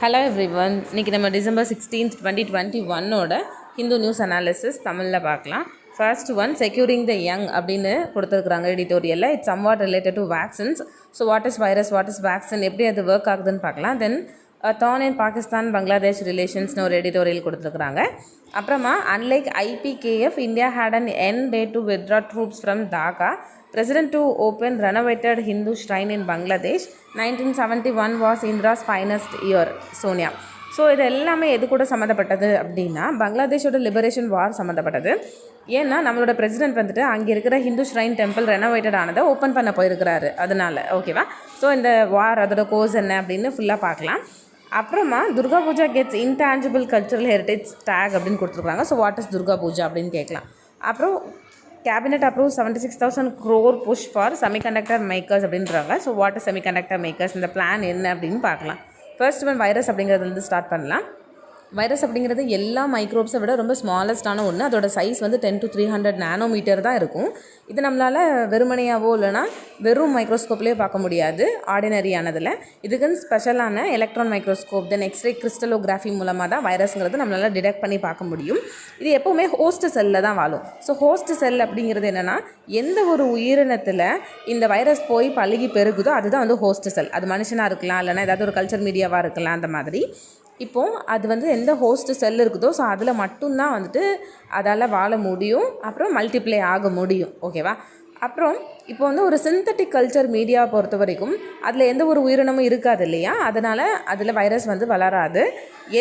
Hello everyone. இன்றைக்கி நம்ம December 16th 2021 Hindu news analysis தமிழில் பார்க்கலாம். First one, securing the young அப்படின்னு கொடுத்துருக்குறாங்க எடிட்டோரியலில். It's somewhat related to vaccines. So what is virus, what is vaccine, எப்படி அது ஒர்க் ஆகுதுன்னு பார்க்கலாம். தென் தான் இன் பாகிஸ்தான் பங்களாதேஷ் ரிலேஷன்ஸ்னு ஒரு எடிட்டோரியல் கொடுத்துருக்குறாங்க. அப்புறமா unlike IPKF, India had an end day to withdraw troops from Dhaka. President to open renovated Hindu shrine in Bangladesh. 1971 was India's finest year. Sonia. So இது எல்லாமே எது கூட சம்மந்தப்பட்டது அப்படின்னா பங்களாதேஷோட லிபரேஷன் வார் சம்மந்தப்பட்டது. ஏன்னா நம்மளோட பிரசிடென்ட் வந்துட்டு அங்கே இருக்கிற ஹிந்து ஷ்ரைன் டெம்பிள் ரெனோவேட்டட் ஆனதை ஓப்பன் பண்ண போயிருக்கிறாரு. அதனால ஓகேவா. ஸோ இந்த வார் அதோட கோர்ஸ் என்ன அப்படின்னு ஃபுல்லாக பார்க்கலாம். அப்புறமா Durga Puja gets intangible cultural heritage tag அப்படின்னு கொடுத்துருக்காங்க. So what is Durga Puja அப்படின்னு கேட்கலாம். அப்புறம் Cabinet approves 76,000 crore push for semiconductor makers அப்படின்றாங்க. So what is semiconductor makers, இந்த பிளான் என்ன அப்படின்னு பார்க்கலாம். ஃபர்ஸ்ட் ஒன் வைரஸ் அப்படிங்கிறதுலேருந்து ஸ்டார்ட் பண்ணலாம். வைரஸ் அப்படிங்கிறது எல்லா மைக்ரோப்ஸை விட ரொம்ப ஸ்மாலஸ்டான ஒன்று. அதோட சைஸ் வந்து 10 to 300 நானோமீட்டர் தான் இருக்கும். இது நம்மளால் வெறுமனையாவோ இல்லைனா வெறும் மைக்ரோஸ்கோப்லேயே பார்க்க முடியாது ஆர்டினரியானதில். இதுக்குன்னு ஸ்பெஷலான எலக்ட்ரான் மைக்ரோஸ்கோப், தென் எக்ஸ்ரே கிறிஸ்டலோகிராஃபி மூலமாக தான் வைரஸ்ங்கிறது நம்மளால் டிடெக்ட் பண்ணி பார்க்க முடியும். இது எப்போவுமே ஹோஸ்ட் செல்லில் தான் வாழும். ஸோ ஹோஸ்ட் செல் அப்படிங்கிறது என்னென்னா, எந்த ஒரு உயிரினத்தில் இந்த வைரஸ் போய் பழகி பெருகுதோ அதுதான் வந்து ஹோஸ்ட் செல். அது மனுஷனாக இருக்கலாம், இல்லைனா ஏதாவது ஒரு கல்ச்சர் மீடியாவாக இருக்கலாம். அந்த மாதிரி இப்போது அது வந்து எந்த ஹோஸ்ட் செல் இருக்குதோ ஸோ அதில் மட்டும்தான் வந்துட்டு அதால் வாழ முடியும், அப்புறம் மல்டிப்ளை ஆக முடியும். ஓகேவா. அப்புறம் இப்போ வந்து ஒரு சிந்தட்டிக் கல்ச்சர் மீடியாவை பொறுத்த வரைக்கும் அதில் எந்த ஒரு உயிரினமும் இருக்காது இல்லையா. அதனால் அதில் வைரஸ் வந்து வளராது.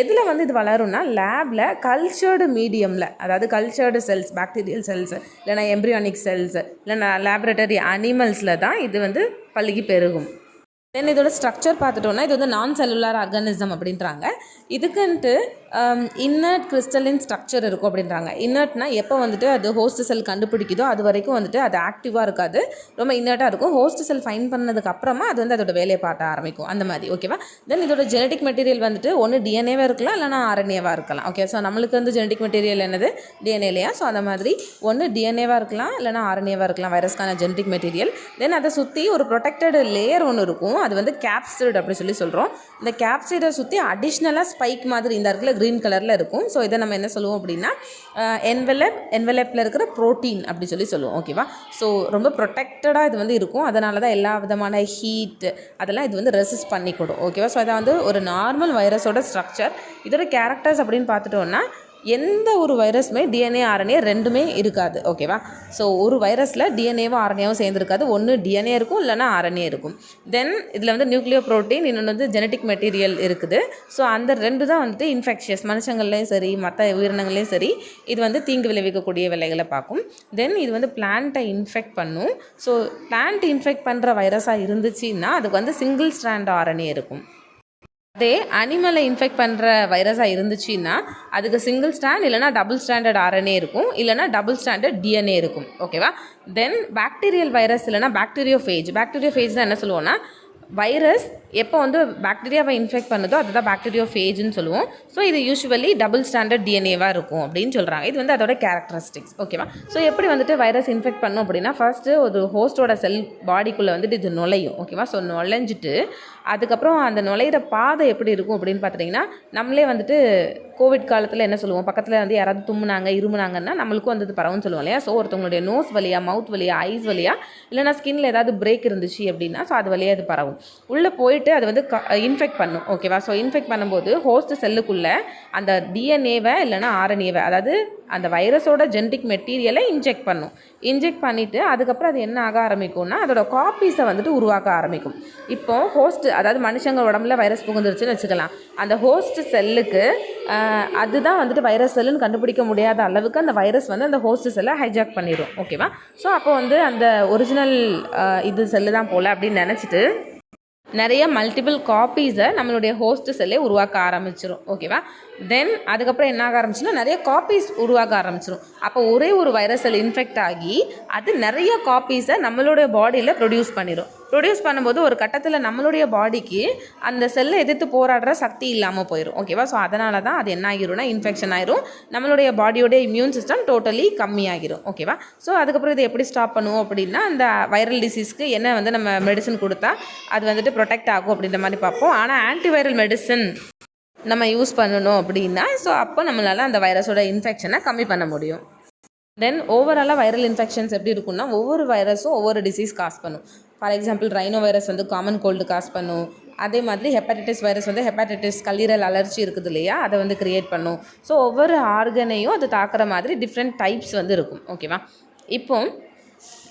எதில் வந்து இது வளரும்னா லேபில் கல்ச்சர்டு மீடியமில், அதாவது கல்ச்சர்டு செல்ஸ், பாக்டீரியல் செல்ஸ், இல்லைனா எம்ப்ரியானிக் செல்ஸ், இல்லைனா லேபரட்டரி அனிமல்ஸில் தான் இது வந்து பல்கி பெருகும். தென் இதோட ஸ்ட்ரக்சர் பார்த்துட்டோன்னா இது வந்து நான் செல்லுலார் ஆர்கானிசம் அப்படின்றாங்க. இதுக்குன்ட்டு இன்னர்ட் கிறிஸ்டலின் ஸ்ட்ரக்சர் இருக்கும் அப்படின்றாங்க. இன்னர்ட்னா எப்போ வந்துட்டு அது ஹோஸ்ட் செல் கண்டுபிடிக்குதோ அது வரைக்கும் வந்துட்டு அது ஆக்டிவாக இருக்காது, ரொம்ப இன்னர்ட்டாக இருக்கும். ஹோஸ்ட் செல் ஃபைன் பண்ணதுக்கு அப்புறமா அது வந்து அதோட வேலையை பார்க்க ஆரம்பிக்கும், அந்த மாதிரி. ஓகேவா. தென் இதோட ஜெனடிக் மெட்டீரியல் வந்துட்டு ஒன்று டிஎன்ஏவாக இருக்கலாம், இல்லைனா ஆர்என்ஏவாக இருக்கலாம். ஓகே. ஸோ நம்மளுக்கு வந்து ஜெனடிக் மெட்டீரியல் என்னது, டிஎன்ஏ இல்லையா. ஸோ அந்த மாதிரி ஒன்று டிஎன்ஏவாக இருக்கலாம், இல்லைனா ஆர்என்ஏவாக இருக்கலாம் வைரஸ்க்கான ஜெனடிக் மெட்டீரியல். தென் அதை சுற்றி ஒரு ப்ரொடெக்டட் லேயர் ஒன்று இருக்கும், அது வந்து கேப்சிட் அப்படி சொல்லி சொல்கிறோம். இந்த கேப்சிடை சுற்றி அடிஷ்னலாக ஸ்பைக் மாதிரி இந்த இடத்துல க்ரீன் கலரில் இருக்கும். ஸோ இதை நம்ம என்ன சொல்லுவோம் அப்படின்னா என்வெலப்பில் இருக்கிற ப்ரோட்டீன் அப்படி சொல்லி சொல்லுவோம். ஓகேவா. ஸோ ரொம்ப ப்ரொடெக்டடாக இது வந்து இருக்கும். அதனால தான் எல்லா விதமான ஹீட் அதெல்லாம் இது வந்து ரெசிஸ்ட் பண்ணிக்கூடும். ஓகேவா. ஸோ இதை வந்து ஒரு நார்மல் வைரஸோட ஸ்ட்ரக்சர். இதோட கேரக்டர்ஸ் அப்படின்னு பார்த்துட்டோன்னா எந்த ஒரு வைரஸுமே டிஎன்ஏ ஆர்என்ஏ ரெண்டுமே இருக்காது. ஓகேவா. ஸோ ஒரு வைரஸில் டிஎன்ஏவும் ஆர்என்ஏவும் சேர்ந்துருக்காது. ஒன்று டிஎன்ஏ இருக்கும், இல்லைனா ஆர்என்ஏ இருக்கும். தென் இதில் வந்து நியூக்ளியோ ப்ரோட்டீன், இன்னொன்று வந்து ஜெனட்டிக் மெட்டீரியல் இருக்குது. ஸோ அந்த ரெண்டு தான் வந்துட்டு இன்ஃபெக்ஷியஸ், மனுஷங்கள்லேயும் சரி மற்ற உயிரினங்களையும் சரி இது வந்து தீங்கு விளைவிக்கக்கூடிய வேலைகளை பார்க்கும். தென் இது வந்து பிளான்ட்டை இன்ஃபெக்ட் பண்ணும். ஸோ பிளான்ட் இன்ஃபெக்ட் பண்ணுற வைரஸாக இருந்துச்சுன்னா அதுக்கு வந்து சிங்கிள் ஸ்ட்ராண்ட் ஆர்என்ஏ இருக்கும். அதே அனிமலை இன்ஃபெக்ட் பண்ணுற வைரஸாக இருந்துச்சுன்னா அதுக்கு சிங்கிள் ஸ்டாண்ட் இல்லைனா டபுள் ஸ்டாண்டர்ட் ஆர்என்ஏ இருக்கும், இல்லைனா டபுள் ஸ்டாண்டர்ட் டிஎன்ஏ இருக்கும். ஓகேவா. தென் பாக்டீரியல் வைரஸ் இல்லைனா பாக்டீரியோஃபேஜ்னால் என்ன சொல்லுவோன்னா, வைரஸ் எப்போ வந்து பாக்டீரியாவை இன்ஃபெக்ட் பண்ணுதோ அதுதான் பாக்டீரியோஃபேஜ்னு சொல்லுவோம். ஸோ இது யூஸ்வலி டபுள் ஸ்டாண்டர்ட் டிஎன்ஏவாக இருக்கும் அப்படின்னு சொல்கிறாங்க. இது வந்து அதோட கேரக்டரிஸ்டிக்ஸ். ஓகேவா. ஸோ எப்படி வந்துட்டு வைரஸ் இன்ஃபெக்ட் பண்ணும் அப்படின்னா, ஃபர்ஸ்ட்டு ஒரு ஹோஸ்டோட செல் பாடிக்குள்ளே வந்துட்டு இது நுழையும். ஓகேவா. ஸோ நுழைஞ்சிட்டு அதுக்கப்புறம் அந்த நுழையிற பாதை எப்படி இருக்கும் அப்படின்னு பார்த்துட்டிங்கன்னா, நம்மளே வந்துட்டு கோவிட் காலத்தில் என்ன சொல்லுவோம், பக்கத்தில் வந்து யாராவது தும்முனாங்க இருமுனாங்கன்னா நம்மளுக்கும் வந்து பரவுன்னு சொல்லுவோம் இல்லையா. ஸோ ஒருத்தவங்களுடைய நோஸ் வழியாக, மவுத் வழியாக, ஐஸ் வழியாக, இல்லைனா ஸ்கின்னில் ஏதாவது பிரேக் இருந்துச்சு அப்படின்னா ஸோ அது வழியாக அது பரவும். உள்ளே போயிட்டு அது வந்து இன்ஃபெக்ட் பண்ணும். ஓகேவா. ஸோ இன்ஃபெக்ட் பண்ணும்போது ஹோஸ்ட் செல்லுக்குள்ளே அந்த டிஎன்ஏவை இல்லைனா ஆர்என்ஏவை, அதாவது அந்த வைரஸோட ஜெனடிக் மெட்டீரியலை இன்ஜெக்ட் பண்ணும். இன்ஜெக்ட் பண்ணிவிட்டு அதுக்கப்புறம் அது என்ன ஆக ஆரம்பிக்கும்னா அதோட காப்பீஸை வந்துட்டு உருவாக்க ஆரம்பிக்கும். இப்போது ஹோஸ்ட், அதாவது மனுஷங்க உடம்புல வைரஸ் புகுந்துருச்சுன்னு வச்சுக்கலாம். அந்த ஹோஸ்ட் செல்லுக்கு அதுதான் வந்துட்டு வைரஸ் செல்லுன்னு கண்டுபிடிக்க முடியாத அளவுக்கு அந்த வைரஸ் வந்து அந்த ஹோஸ்ட் செல்லை ஹைஜாக் பண்ணிடும். ஓகேவா. ஸோ அப்போ வந்து அந்த ஒரிஜினல் இது செல்லு தான் போல் அப்படின்னு நினச்சிட்டு நிறைய மல்டிபிள் காப்பீஸை நம்மளுடைய ஹோஸ்ட் செல்லே உருவாக்க ஆரம்பிச்சிடும். ஓகேவா. தென் அதுக்கப்புறம் என்ன ஆக ஆரம்பிச்சுன்னா நிறைய காப்பீஸ் உருவாக்க ஆரம்பிச்சிடும். அப்போ ஒரே ஒரு வைரஸ் செல் இன்ஃபெக்ட் ஆகி அது நிறைய காப்பீஸை நம்மளுடைய பாடியில் ப்ரொடியூஸ் பண்ணிடும். ப்ரொடியூஸ் பண்ணும்போது ஒரு கட்டத்தில் நம்மளுடைய பாடிக்கு அந்த செல்லை எதிர்த்து போராடுற சக்தி இல்லாமல் போயிடும். ஓகேவா. ஸோ அதனால தான் அது என்ன ஆகிரும்னா இன்ஃபெக்ஷன் ஆயிரும், நம்மளுடைய பாடியோடைய இம்யூன் சிஸ்டம் டோட்டலி கம்மியாகிடும். ஓகேவா. ஸோ அதுக்கப்புறம் இதை எப்படி ஸ்டாப் பண்ணுவோம் அப்படின்னா, அந்த வைரல் டிசீஸ்க்கு என்ன வந்து நம்ம மெடிசன் கொடுத்தா அது வந்துட்டு ப்ரொடெக்ட் ஆகும் அப்படின்ற மாதிரி பார்ப்போம். ஆனால் ஆன்டிவைரல் மெடிசன் நம்ம யூஸ் பண்ணணும் அப்படின்னா ஸோ அப்போ நம்மளால் அந்த வைரஸோட இன்ஃபெக்ஷனை கம்மி பண்ண முடியும். தென் ஓவராலாக வைரல் இன்ஃபெக்ஷன்ஸ் எப்படி இருக்குன்னா ஒவ்வொரு வைரஸும் ஒவ்வொரு டிசீஸ் காஸ் பண்ணும். ஃபார் எக்ஸாம்பிள் ரைனோ வைரஸ் வந்து காமன் கோல்டு காஸ் பண்ணும். அதே மாதிரி ஹெப்படைட்டிஸ் வைரஸ் வந்து ஹெப்படைட்டிஸ் கல்லீரல் அலர்ஜி இருக்குது இல்லையா, அதை வந்து கிரியேட் பண்ணும். ஸோ ஒவ்வொரு ஆர்கனையும் அது தாக்குற மாதிரி டிஃப்ரெண்ட் டைப்ஸ் வந்து இருக்கும். ஓகேவா? இப்போ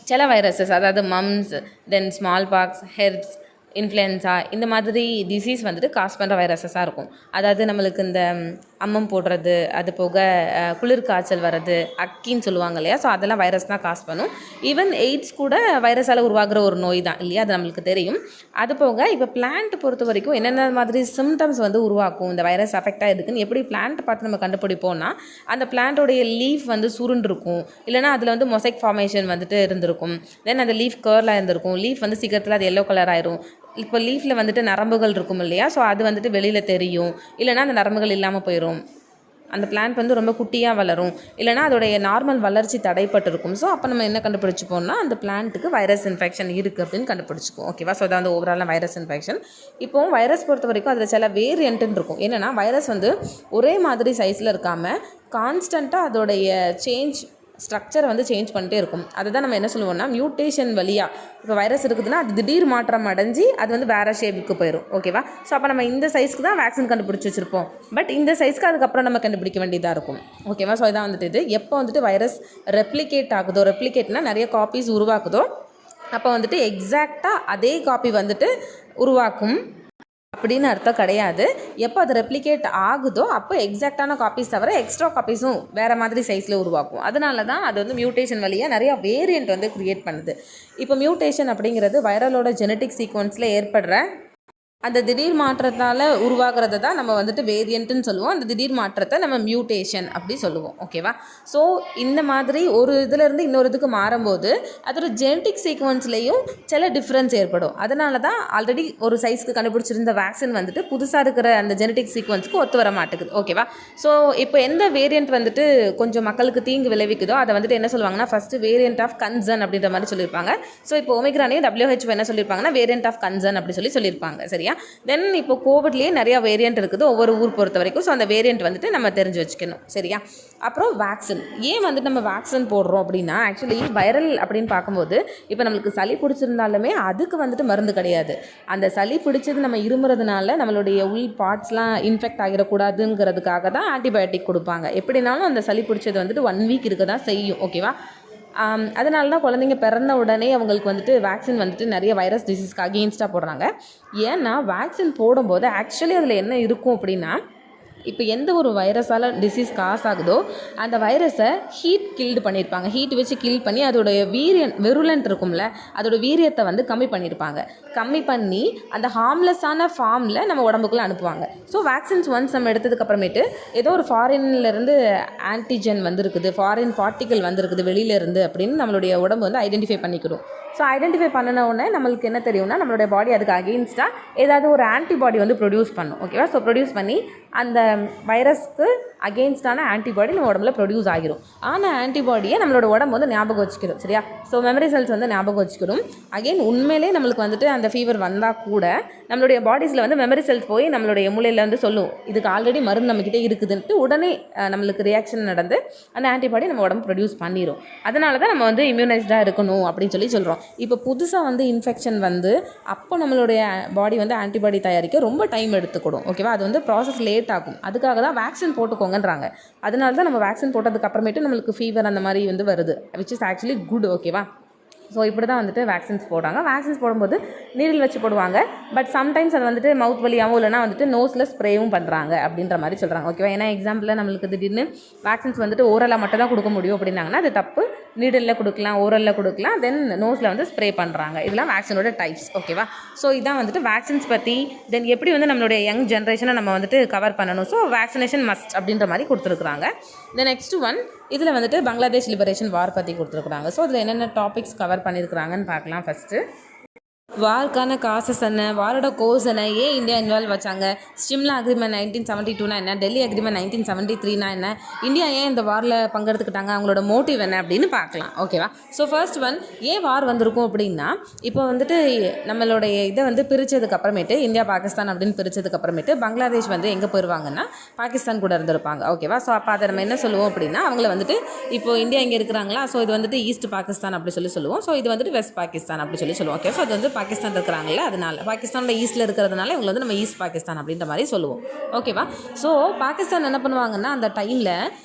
சில வைரஸஸ் அதாவது மம்ஸ், தென் ஸ்மால் பாக்ஸ், ஹெர்ப்ஸ், இன்ஃப்ளூயன்ஸா இந்த மாதிரி டிசீஸ் வந்துட்டு காஸ் பண்ணுற வைரஸஸாக இருக்கும். அதாவது நம்மளுக்கு இந்த அம்மம் போடுறது, அது போக குளிர் காய்ச்சல் வர்றது, அக்கின்னு சொல்லுவாங்க இல்லையா, ஸோ அதெல்லாம் வைரஸ் தான் காஸ் பண்ணும். ஈவன் எய்ட்ஸ் கூட வைரஸால் உருவாகிற ஒரு நோய் தான் இல்லையா, அது நம்மளுக்கு தெரியும். அது போக இப்போ பிளான்ட் பொறுத்த வரைக்கும் என்னென்ன மாதிரி சிம்டம்ஸ் வந்து உருவாக்கும் இந்த வைரஸ் அஃபெக்ட் ஆகிருக்குன்னு எப்படி பிளான்ட் பார்த்து நம்ம கண்டுபிடிப்போம்னா, அந்த பிளான்ட்டோடைய லீஃப் வந்து சுருண்டிருக்கும், இல்லைனா அதில் வந்து மொசைக் ஃபார்மேஷன் வந்துட்டு இருந்திருக்கும். தென் அந்த லீஃப் கேர்லாக இருந்திருக்கும். லீஃப் வந்து சீக்கிரத்தில் அது எல்லோ கலர் ஆயிரும். இப்போ லீஃபில் வந்துட்டு நரம்புகள் இருக்கும் இல்லையா, ஸோ அது வந்துட்டு வெளியில் தெரியும். இல்லைனா அந்த நரம்புகள் இல்லாமல் போயிடும். அந்த பிளான்ட் வந்து ரொம்ப குட்டியாக வளரும். இல்லைனா அதோடைய நார்மல் வளர்ச்சி தடைப்பட்டிருக்கும். ஸோ அப்போ நம்ம என்ன கண்டுபிடிச்சிப்போம்னா அந்த பிளான்ட்டுக்கு வைரஸ் இன்ஃபெக்ஷன் இருக்குது அப்படின்னு கண்டுபிடிச்சிக்குவோம். ஓகேவா? ஸோ அதான் வந்து ஓவராலாக வைரஸ் இன்ஃபெக்ஷன். இப்போது வைரஸ் பொறுத்த வரைக்கும் அதில் சில வேரியண்ட்டுன்னு இருக்கும். என்னென்னா வைரஸ் வந்து ஒரே மாதிரி சைஸில் இருக்காமல் கான்ஸ்டண்ட்டாக அதோடைய ஸ்ட்ரக்சரை வந்து சேஞ்ச் பண்ணிட்டே இருக்கும். அதுதான் நம்ம என்ன சொல்லுவோம்னா மியூட்டேஷன் வழியாக. இப்போ வைரஸ் இருக்குதுன்னா அது திடீர் மாற்றம் அடைஞ்சு அது வந்து வேறு ஷேப்புக்கு போயிடும். ஓகேவா? ஸோ அப்போ நம்ம இந்த சைஸ்க்கு தான் வேக்சின் கண்டுபிடிச்சி வச்சுருப்போம். பட் இந்த சைஸ்க்கு அதுக்கப்புறம் நம்ம கண்டுபிடிக்க வேண்டியதாக இருக்கும். ஓகேவா? ஸோ இதான் வந்துட்டு இது எப்போ வந்துட்டு வைரஸ் ரெப்ளிகேட் ஆகுதோ, ரெப்ளிகேட்னா நிறைய காப்பீஸ் உருவாக்குதோ, அப்போ வந்துட்டு எக்ஸாக்டாக அதே காப்பி வந்துட்டு உருவாக்கும் அப்படின்னு அர்த்தம் கிடையாது. எப்போ அது ரெப்ளிகேட் ஆகுதோ அப்போ எக்ஸாக்டான காப்பீஸ் தவிர எக்ஸ்ட்ரா காப்பீஸும் வேறு மாதிரி சைஸில் உருவாக்கும். அதனால தான் அது வந்து மியூட்டேஷன் வழியாக நிறையா வேரியண்ட் வந்து க்ரியேட் பண்ணுது. இப்போ மியூட்டேஷன் அப்படிங்கிறது வைரலோட ஜெனட்டிக் சீக்வன்ஸில் ஏற்படுற அந்த திடீர் மாற்றத்தால் உருவாகிறத தான் நம்ம வந்துட்டு வேரியண்ட்டுன்னு சொல்லுவோம். அந்த திடீர் மாற்றத்தை நம்ம மியூட்டேஷன் அப்படி சொல்லுவோம். ஓகேவா? ஸோ இந்த மாதிரி ஒரு இதிலேருந்து இன்னொரு இதுக்கு மாறும்போது அதோட ஜெனட்டிக் சீக்வன்ஸ்லேயும் சில டிஃப்ரென்ஸ் ஏற்படும். அதனால தான் ஆல்ரெடி ஒரு சைஸ்க்கு கண்டுபிடிச்சிருந்த வேக்சின் வந்துட்டு புதுசாக இருக்கிற அந்த ஜெனட்டிக் சீக்வன்ஸுக்கு ஒத்து வர மாட்டேங்குது. ஓகேவா? ஸோ இப்போ எந்த வேரியண்ட் வந்துட்டு கொஞ்சம் மக்களுக்கு தீங்கு விளைவிக்குதோ அதை வந்துட்டு என்ன சொல்லுவாங்கன்னா ஃபஸ்ட்டு வேரியண்ட் ஆஃப் கன்சர்ன் அப்படின்ற மாதிரி சொல்லியிருப்பாங்க. ஸோ இப்போ ஒமிக்ரானே WHO என்ன சொல்லியிருப்பாங்கன்னா வேரியண்ட் ஆஃப் கன்சர்ன் அப்படி சொல்லியிருப்பாங்க. சரியா? தென் இப்போ கோவிட்லேயே நிறையா வேரியண்ட் இருக்குது ஒவ்வொரு ஊர் பொறுத்த வரைக்கும். ஸோ அந்த வேரியண்ட் வந்துட்டு நம்ம தெரிஞ்சு வச்சுக்கணும். சரியா? அப்புறம் வேக்சின் ஏன் வந்துட்டு நம்ம வேக்சின் போடுறோம் அப்படின்னா ஆக்சுவலி வைரல் அப்படின்னு பார்க்கும்போது இப்போ நம்மளுக்கு சளி பிடிச்சிருந்தாலுமே அதுக்கு வந்துட்டு மருந்து கிடையாது. அந்த சளி பிடிச்சது நம்ம இருமுறதுனால நம்மளுடைய உள் பார்ட்ஸ்லாம் இன்ஃபெக்ட் ஆகிடக்கூடாதுங்கிறதுக்காக தான் ஆன்டிபயோட்டிக் கொடுப்பாங்க. எப்படினாலும் அந்த சளி பிடிச்சது வந்துட்டு 1 வீக் இருக்க தான் செய்யும். ஓகேவா? அதனால தான் குழந்தைங்க பிறந்த உடனே அவங்களுக்கு வந்துட்டு வேக்சின் வந்துட்டு நிறைய வைரஸ் டிசீஸ்க்கு அகெயின்ஸ்டாக போடுறாங்க. ஏன்னா வேக்சின் போடும்போது ஆக்சுவலி அதில் என்ன இருக்கும் அப்படின்னா இப்போ எந்த ஒரு வைரஸால் டிசீஸ் காஸ் ஆகுதோ அந்த வைரஸை ஹீட் கில்டு பண்ணியிருப்பாங்க. ஹீட் வச்சு கில் பண்ணி அதோடைய வெருலண்ட் இருக்கும்ல அதோட வீரியத்தை வந்து கம்மி பண்ணியிருப்பாங்க. கம்மி பண்ணி அந்த ஹார்ம்லெஸ்ஸான ஃபார்மில் நம்ம உடம்புக்குள்ளே அனுப்புவாங்க. ஸோ வேக்சின்ஸ் ஒன்ஸ் நம்ம எடுத்ததுக்கப்புறமேட்டு ஏதோ ஒரு ஃபாரின்லேருந்து ஆன்டிஜென் வந்துருக்குது, ஃபாரின் பார்ட்டிக்கல் வந்துருக்குது வெளியிலேருந்து அப்படின்னு நம்மளுடைய உடம்பு வந்து ஐடென்டிஃபை பண்ணிக்கிடும். ஸோ ஐடென்டிஃபை பண்ணின உடனே நம்மளுக்கு என்ன தெரியும்னா நம்மளுடைய பாடி அதுக்கு அகெயின்ஸ்டாக ஏதாவது ஒரு ஆன்டிபாடி வந்து ப்ரொடியூஸ் பண்ணும். ஓகேவா? ஸோ ப்ரொடியூஸ் பண்ணி அந்த வைரஸ்க்கு அகெயின்ஸ்டான ஆன்டிபாடி நம்ம உடம்புல ப்ரொடியூஸ் ஆகிரும். ஆனால் ஆன்டிபாடியை நம்மளோட உடம்பு வந்து ஞாபகம் வச்சுக்கிடும். சரியா? ஸோ மெமரி செல்ஸ் வந்து ஞாபகம் வச்சுக்கிடும். அகெயின் உண்மையிலே நம்மளுக்கு வந்துட்டு அந்த ஃபீவர் வந்தால் கூட நம்மளுடைய பாடிஸில் வந்து மெமரி செல்ஸ் போய் நம்மளுடைய மூளையில் வந்து சொல்லும் இதுக்கு ஆல்ரெடி மருந்து நம்மக்கிட்டே இருக்குதுன்ட்டு உடனே நம்மளுக்கு ரியாக்ஷன் நடந்து அந்த ஆன்டிபாடி நம்ம உடம்பு ப்ரொடியூஸ் பண்ணிடும். அதனால தான் நம்ம வந்து இம்யூனைஸ்டாக இருக்கணும் அப்படின்னு சொல்கிறோம். இப்போ புதுசாக வந்து இன்ஃபெக்ஷன் வந்து அப்போ நம்மளுடைய பாடி வந்து ஆன்டிபாடி தயாரிக்க ரொம்ப டைம் எடுத்துக்கிடும். ஓகேவா? அது வந்து ப்ராசஸ் லேட் ஆகும். அதுக்காக தான் வேக்சின் போட்டுக்கோங்கன்றாங்க. அதனால தான் நம்ம வேக்சின் போட்டதுக்கு அப்புறமேட்டு நம்மளுக்கு ஃபீவர் அந்த மாதிரி வந்து வருது, விச் இஸ் ஆக்சுவலி குட். ஓகேவா? ஸோ இப்படி தான் வந்துட்டு வேக்சின்ஸ் போடுறாங்க. வேக்சின்ஸ் போடும்போது நீரில் வச்சு போடுவாங்க. பட் சம்டைம்ஸ் அது வந்துட்டு மவுத் வழியாகவும் இல்லைனா வந்துட்டு நோஸில் ஸ்ப்ரேவும் பண்ணுறாங்க அப்படின்ற மாதிரி சொல்கிறாங்க. ஓகேவா? ஏன்னா எக்ஸாம்பிளில் நம்மளுக்கு திடீர்னு வேக்சின்ஸ் வந்துட்டு ஓரலாக மட்டும் தான் கொடுக்க முடியும் அப்படின்னாங்கன்னா அது தப்பு. நீடலில் கொடுக்கலாம், ஓரலில் கொடுக்கலாம், தென் நோஸில் வந்து ஸ்ப்ரே பண்ணுறாங்க. இதெல்லாம் வேக்சினோட டைப்ஸ். ஓகேவா? ஸோ இதான் வந்துட்டு வேக்சின்ஸ் பற்றி. தென் எப்படி வந்து நம்மளுடைய யங் ஜென்ரேஷனை நம்ம வந்துட்டு கவர் பண்ணணும். ஸோ வேக்சினேஷன் மஸ்ட் அப்படின்ற மாதிரி கொடுத்துருக்குறாங்க. தென் நெக்ஸ்ட் ஒன் இதில் வந்துட்டு பங்களாதேஷ் லிபரேஷன் வார் பற்றி கொடுத்துருக்குறாங்க. ஸோ இதில் என்னென்ன டாபிக்ஸ் கவர் பண்ணியிருக்கிறாங்கன்னு பார்க்கலாம். ஃபஸ்ட்டு வார்க்கான காசஸ் என்ன, வாரோட கோர்ஸ் என்ன, ஏன் இந்தியா இன்வால்வ் வச்சாங்க, சிம்லா அக்ரிமெண்ட் 1972 என்ன, டெல்லி அக்ரிமெண்ட் 1973 என்ன, இந்தியா ஏன் இந்த வாரில் பங்கெடுத்துக்கிட்டாங்க, அவங்களோட மோட்டிவ் என்ன அப்படின்னு பார்க்கலாம். ஓகேவா? ஸோ ஃபர்ஸ்ட் ஒன், ஏன் வார் வந்திருக்கும் அப்படின்னா, இப்போ வந்துட்டு நம்மளுடைய இதை வந்து பிரித்ததுக்கு அப்புறமேட்டு, இந்தியா பாகிஸ்தான் அப்படின்னு பிரித்ததுக்கு அப்புறமேட்டு பங்களாதேஷ் வந்து எங்கே போயிடுவாங்கன்னா பாகிஸ்தான் கூட இருந்திருப்பாங்க. ஓகேவா? ஸோ அப்போ அதை நம்ம என்ன சொல்லுவோம் அப்படின்னா, அவங்கள வந்துட்டு இப்போ இந்தியா இங்கே இருக்கிறாங்களா, ஸோ இது வந்துட்டு ஈஸ்ட் பாகிஸ்தான் அப்படி சொல்லுவோம். ஸோ இது வந்துட்டு வெஸ்ட் பாகிஸ்தான் அப்படி சொல்லுவோம். ஓகே, ஸோ அது வந்து பாகிஸ்தான் இருக்கிறாங்கல்ல, அதனால பாகிஸ்தானோட ஈஸ்ட்டில் இருக்கிறதுனால இவங்களை வந்து நம்ம ஈஸ்ட் பாகிஸ்தான் அப்படின்ற மாதிரி சொல்லுவோம். ஓகேவா? ஸோ பாகிஸ்தான் என்ன பண்ணுவாங்கன்னா அந்த டைமில்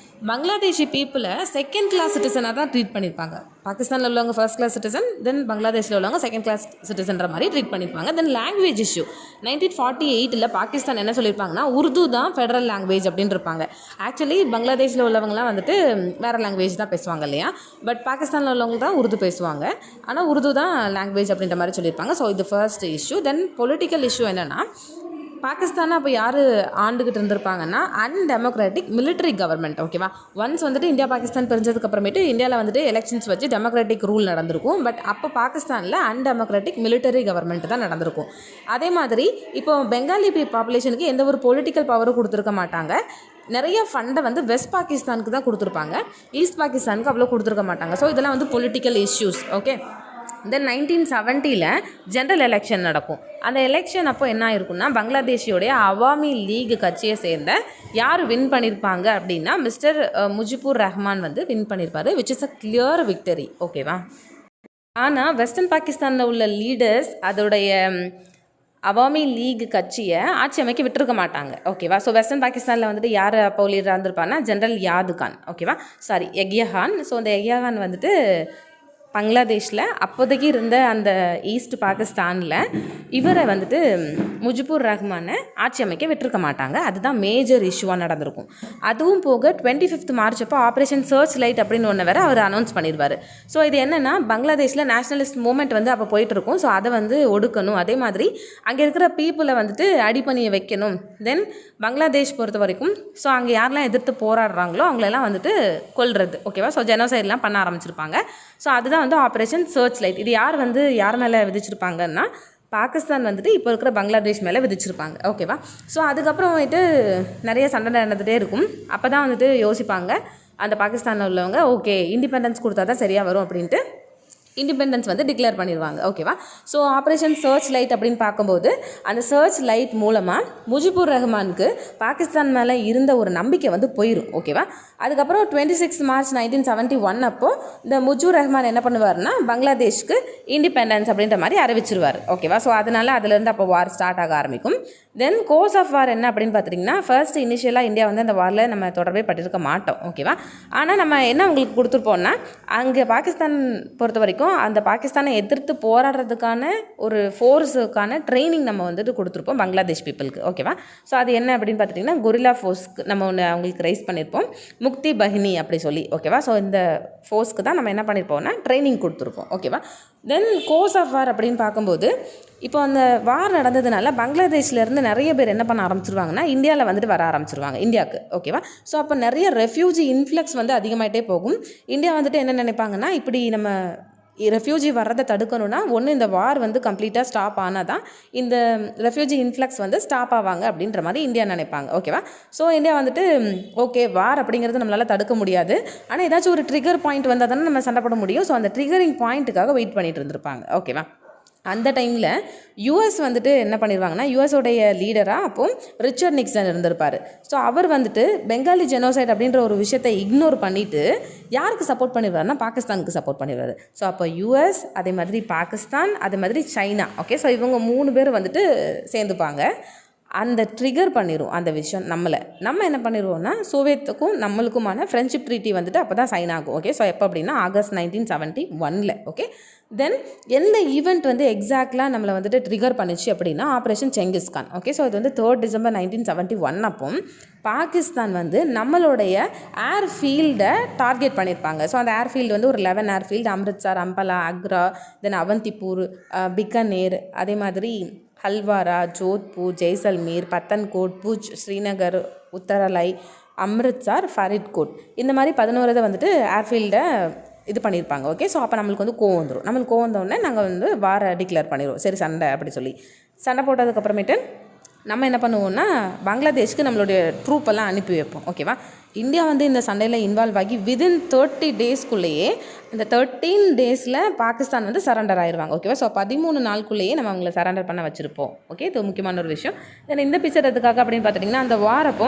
பங்களாதேஷி பீப்புளை செகண்ட் கிளாஸ் சிட்டிசனாக தான் ட்ரீட் பண்ணியிருப்பாங்க. பாகிஸ்தானில் உள்ளவங்க ஃபர்ஸ்ட் கிளாஸ் சிட்டிசன், தென் பங்களாதேஷில் உள்ளவங்க செகண்ட் கிளாஸ் சிட்டிசன்ற மாதிரி ட்ரீட் பண்ணியிருப்பாங்க. தென் லாங்குவேஜ் இஷ்யூ 1948 பாகிஸ்தான் என்ன சொல்லியிருப்பாங்கன்னா உருது தான் ஃபெடரல் லாங்குவேஜ் அப்படின்னு இருப்பாங்க. ஆக்சுவலி பங்களாதேஷில் உள்ளவங்கலாம் வந்துட்டு வேறு லாங்குவேஜ் தான் பேசுவாங்க இல்லையா, பட் பாகிஸ்தானில் உள்ளவங்க தான் உருது பேசுவாங்க, ஆனால் உருது தான் லாங்குவேஜ் அப்படின்ற மாதிரி சொல்லியிருப்பாங்க. ஸோ இது ஃபர்ஸ்ட் இஷ்யூ. தென் பொலிட்டிக்கல் இஷ்யூ என்னென்னா, பாகிஸ்தானை அப்போ யார் ஆண்டுகிட்டு இருந்திருப்பாங்கன்னா அன்டெமோக்ராட்டிக் மிலிட்ரி கவர்மெண்ட். ஓகேவா? ஒன்ஸ் வந்துட்டு இந்தியா பாகிஸ்தான் பிரிஞ்சதுக்கு அப்புறமேட்டு இந்தியாவில் வந்துட்டு எலெக்ஷன்ஸ் வச்சு டெமோக்ராட்டிக் ரூல் நடந்திருக்கும். பட் அப்போ பாகிஸ்தானில் அன்டெமோக்ராட்டிக் மிலிட்டரி கவர்மெண்ட் தான் நடந்திருக்கும். அதே மாதிரி இப்போ பெங்காலி பாப்புலேஷனுக்கு எந்த ஒரு பொலிட்டிக்கல் பவரும் கொடுத்துருக்க மாட்டாங்க. நிறைய ஃபண்டை வந்து வெஸ்ட் பாகிஸ்தானுக்கு தான் கொடுத்துருப்பாங்க, ஈஸ்ட் பாகிஸ்தானுக்கு அவ்வளோ கொடுத்துருக்க மாட்டாங்க. ஸோ இதெல்லாம் வந்து பொலிட்டிக்கல் இஷ்யூஸ். ஓகே, தென் 1970 ஜென்ரல் எலெக்ஷன் நடக்கும். அந்த எலெக்ஷன் அப்போ என்ன ஆயிருக்குன்னா, பங்களாதேஷியோடைய அவாமி லீக் கட்சியை சேர்ந்த யார் வின் பண்ணியிருப்பாங்க அப்படின்னா மிஸ்டர் முஜிபுர் ரஹ்மான் வந்து வின் பண்ணியிருப்பாரு, which is a clear victory. ஓகேவா? ஆனால் வெஸ்டர்ன் பாகிஸ்தானில் உள்ள லீடர்ஸ் அதோடைய அவாமி லீக் கட்சியை ஆட்சி அமைக்க விட்டுருக்க மாட்டாங்க. ஓகேவா? ஸோ வெஸ்டர்ன் பாகிஸ்தானில் வந்துட்டு யார் அப்போ லீடராக இருந்திருப்பாங்கன்னா ஜென்ரல் யாது கான். ஓகேவா? சாரி, யஹ்யா கான். ஸோ அந்த யஹ்யா கான் வந்துட்டு பங்களாதேஷில் அப்போதைக்கு இருந்த அந்த ஈஸ்ட் பாகிஸ்தானில் இவரை வந்துட்டு முஜிபுர் ரஹ்மானை ஆட்சி அமைக்க விட்டுருக்க மாட்டாங்க. அதுதான் மேஜர் இஷ்யூவாக நடந்திருக்கும். அதுவும் போக 25 மார்ச் அப்போ ஆப்ரேஷன் சர்ச் லைட் அப்படின்னு ஒன்று வேறு அவர் அனௌன்ஸ் பண்ணிடுவார். ஸோ இது என்னென்னா, பங்களாதேஷில் நேஷ்னலிஸ்ட் மூமெண்ட் வந்து அப்போ போயிட்டுருக்கும். ஸோ அதை வந்து ஒடுக்கணும், அதே மாதிரி அங்கே இருக்கிற பீப்புளை வந்துட்டு அடிப்பணியை வைக்கணும். தென் பங்களாதேஷ் பொறுத்த வரைக்கும் ஸோ அங்கே யாரெல்லாம் எதிர்த்து போராடுறாங்களோ அவங்களெல்லாம் வந்துட்டு கொல்றது. ஓகேவா? ஸோ ஜெனோசைட்லாம் பண்ண ஆரம்பிச்சிருப்பாங்க. ஸோ அதுதான் வந்து ஆப்ரேஷன் சர்ச் லைட். இது யார் வந்து யார் மேலே விதிச்சிருப்பாங்கன்னா பாகிஸ்தான் வந்துட்டு இப்போ இருக்கிற பங்களாதேஷ் மேலே விதிச்சிருப்பாங்க. ஓகேவா? ஸோ அதுக்கப்புறம் வந்துட்டு நிறைய சண்டை நடந்துகிட்டே இருக்கும். அப்போ தான் வந்துட்டு யோசிப்பாங்க அந்த பாகிஸ்தானில் உள்ளவங்க, ஓகே இண்டிபெண்டன்ஸ் கொடுத்தா தான் சரியாக வரும் அப்படின்ட்டு இண்டிபெண்டன்ஸ் வந்து டிக்ளேர் பண்ணிடுவாங்க. ஓகேவா? ஸோ ஆப்ரேஷன் சர்ச் லைட் அப்படின்னு பார்க்கும்போது அந்த சர்ச் லைட் மூலமாக முஜிபுர் ரஹ்மானுக்கு பாகிஸ்தான் மேலே இருந்த ஒரு நம்பிக்கை வந்து போயிடும். ஓகேவா? அதுக்கப்புறம் 26 மார்ச் 1971 அப்போது இந்த முஜிபுர் ரஹ்மான் என்ன பண்ணுவார்னா பங்களாதேஷ்க்கு இண்டிபெண்டன்ஸ் அப்படின்ற மாதிரி அறிவிச்சிருவார். ஓகேவா? ஸோ அதனால் அதுலேருந்து அப்போ வார் ஸ்டார்ட் ஆக ஆரம்பிக்கும். தென் கோர்ஸ் ஆஃப் வார் என்ன அப்படின்னு பார்த்துட்டிங்கன்னா, ஃபர்ஸ்ட் இனிஷியலாக இந்தியா வந்து அந்த வாரில் நம்ம தொடர்பே பட்டிருக்க மாட்டோம். ஓகேவா? ஆனால் நம்ம என்ன உங்களுக்கு கொடுத்துருப்போம்னா, அங்கே பாகிஸ்தான் பொறுத்த வரைக்கும் அந்த பாகிஸ்தானை எதிர்த்து போராடுறதுக்கான ஒரு ஃபோர்ஸுக்கான ட்ரைனிங் நம்ம வந்துட்டு கொடுத்துருப்போம் பங்களாதேஷ் பீப்புளுக்கு. ஓகேவா? ஸோ அது என்ன அப்படின்னு பார்த்துட்டிங்கன்னா கொரில்லா ஃபோர்ஸ்க்கு நம்ம ஒன்று அவங்களுக்கு ரைஸ் பண்ணியிருப்போம், முக்தி பஹினி அப்படி சொல்லி. ஓகேவா? ஸோ இந்த ஃபோர்ஸ்க்கு தான் நம்ம என்ன பண்ணியிருப்போம்னா ட்ரைனிங் கொடுத்துருப்போம். ஓகேவா? தென் கோர்ஸ் ஆஃப் வார் அப்படின்னு பார்க்கும்போது இப்போ அந்த வார் நடந்ததுனால பங்களாதேஷ்லேருந்து நிறைய பேர் என்ன பண்ண ஆரம்பிச்சிருவாங்கன்னா இந்தியாவில் வந்துட்டு வர ஆரம்பிச்சிருவாங்க இந்தியாவுக்கு. ஓகேவா? ஸோ அப்போ நிறைய ரெஃப்யூஜி இன்ஃப்ளக்ஸ் வந்து அதிகமாகிட்டே போகும். இந்தியா வந்துட்டு என்ன நினைப்பாங்கன்னா, இப்படி நம்ம ரெஃப்யூஜி வர்றதை தடுக்கணும்னா ஒன்று இந்த வார் வந்து கம்ப்ளீட்டாக ஸ்டாப் ஆனால் தான் இந்த ரெஃப்யூஜி இன்ஃப்ளக்ஸ் வந்து ஸ்டாப் ஆவாங்க அப்படின்ற மாதிரி இந்தியா நினைப்பாங்க. ஓகேவா? ஸோ இந்தியா வந்துட்டு ஓகே வார் அப்படிங்கிறது நம்மளால் தடுக்க முடியாது, ஆனால் ஏதாச்சும் ஒரு ட்ரிகர் பாயிண்ட் வந்தால் தானே நம்ம சண்டை போட முடியும். ஸோ அந்த ட்ரிகரிங் பாயிண்ட்டுக்காக வெயிட் பண்ணிட்டு இருந்திருப்பாங்க. ஓகேவா? அந்த டைமில் யூஎஸ் வந்துட்டு என்ன பண்ணிடுவாங்கன்னா, யூஎஸோடைய லீடராக அப்போது ரிச்சர்ட் நிக்சன் இருந்திருப்பார். ஸோ அவர் வந்துட்டு பெங்காலி ஜெனோசைட் அப்படின்ற ஒரு விஷயத்தை இக்னோர் பண்ணிவிட்டு யாருக்கு சப்போர்ட் பண்ணிடுவார்னா பாகிஸ்தானுக்கு சப்போர்ட் பண்ணிடுவார். ஸோ அப்போ யூஎஸ், அதே மாதிரி பாகிஸ்தான், அதே மாதிரி சைனா. ஓகே, ஸோ இவங்க 3 பேர் வந்துட்டு சேர்ந்துப்பாங்க. அந்த ட்ரிகர் பண்ணிடும் அந்த விஷயம் நம்ம என்ன பண்ணிடுவோம்னா சோவியத்துக்கும் நம்மளுக்குமான ஃப்ரெண்ட்ஷிப் ட்ரீட்டி வந்துட்டு அப்போ தான் சைன் ஆகும். ஓகே, ஸோ எப்போ அப்படின்னா ஆகஸ்ட் 1971. ஓகே, தென் எந்த ஈவெண்ட் வந்து எக்ஸாக்ட்லாக நம்மளை வந்துட்டு ட்ரிகர் பண்ணிச்சு அப்படின்னா ஆப்ரேஷன் செங்கிஸ்கான். ஓகே, ஸோ இது வந்து 3 டிசம்பர் 1971 அப்போ பாகிஸ்தான் வந்து நம்மளுடைய ஏர்ஃபீல்டை டார்கெட் பண்ணியிருப்பாங்க. ஸோ அந்த ஏர்ஃபீல்டு வந்து ஒரு 11 ஏர்ஃபீல்டு, அம்ரித்சர், அம்பலா, அக்ரா, தென் அவந்திப்பூர், பிக்கனேர், அதே மாதிரி ஹல்வாரா, ஜோத்பூர், ஜெய்சல்மீர், பத்தன்கோட், பூஜ், ஸ்ரீநகர், உத்தரலை, அம்ரித்சர், ஃபரித்கோட், இந்த மாதிரி 11 வந்துட்டு ஏர்ஃபீல்டை இது பண்ணியிருப்பாங்க. ஓகே, ஸோ அப்போ நம்மளுக்கு வந்து கோவம் வந்துடும். நம்மளுக்கு கோவம் வந்தோடனே நாங்கள் வந்து வாரை டிக்ளேர் பண்ணிடுவோம், சரி சண்டை அப்படி சொல்லி. சண்டை போட்டதுக்கப்புறமேட்டு நம்ம என்ன பண்ணுவோம்னா பங்களாதேஷ்க்கு நம்மளுடைய ட்ரூப்பெல்லாம் அனுப்பி வைப்போம். ஓகேவா, இந்தியா வந்து இந்த சண்டையில் இன்வால்வ் ஆகி விதின் 30 டேஸ்க்குள்ளேயே இந்த 13 டேஸில் பாகிஸ்தான் வந்து சரண்டர் ஆயிடுவாங்க. ஓகேவா, ஸோ 13 நாளுக்குள்ளேயே நம்ம அவங்கள சரண்டர் பண்ண வச்சுருப்போம். ஓகே, இது முக்கியமான ஒரு விஷயம். தென் இந்த பிக்சர் எதுக்காக அப்படின்னு பார்த்துட்டிங்கன்னா, அந்த வாரப்போ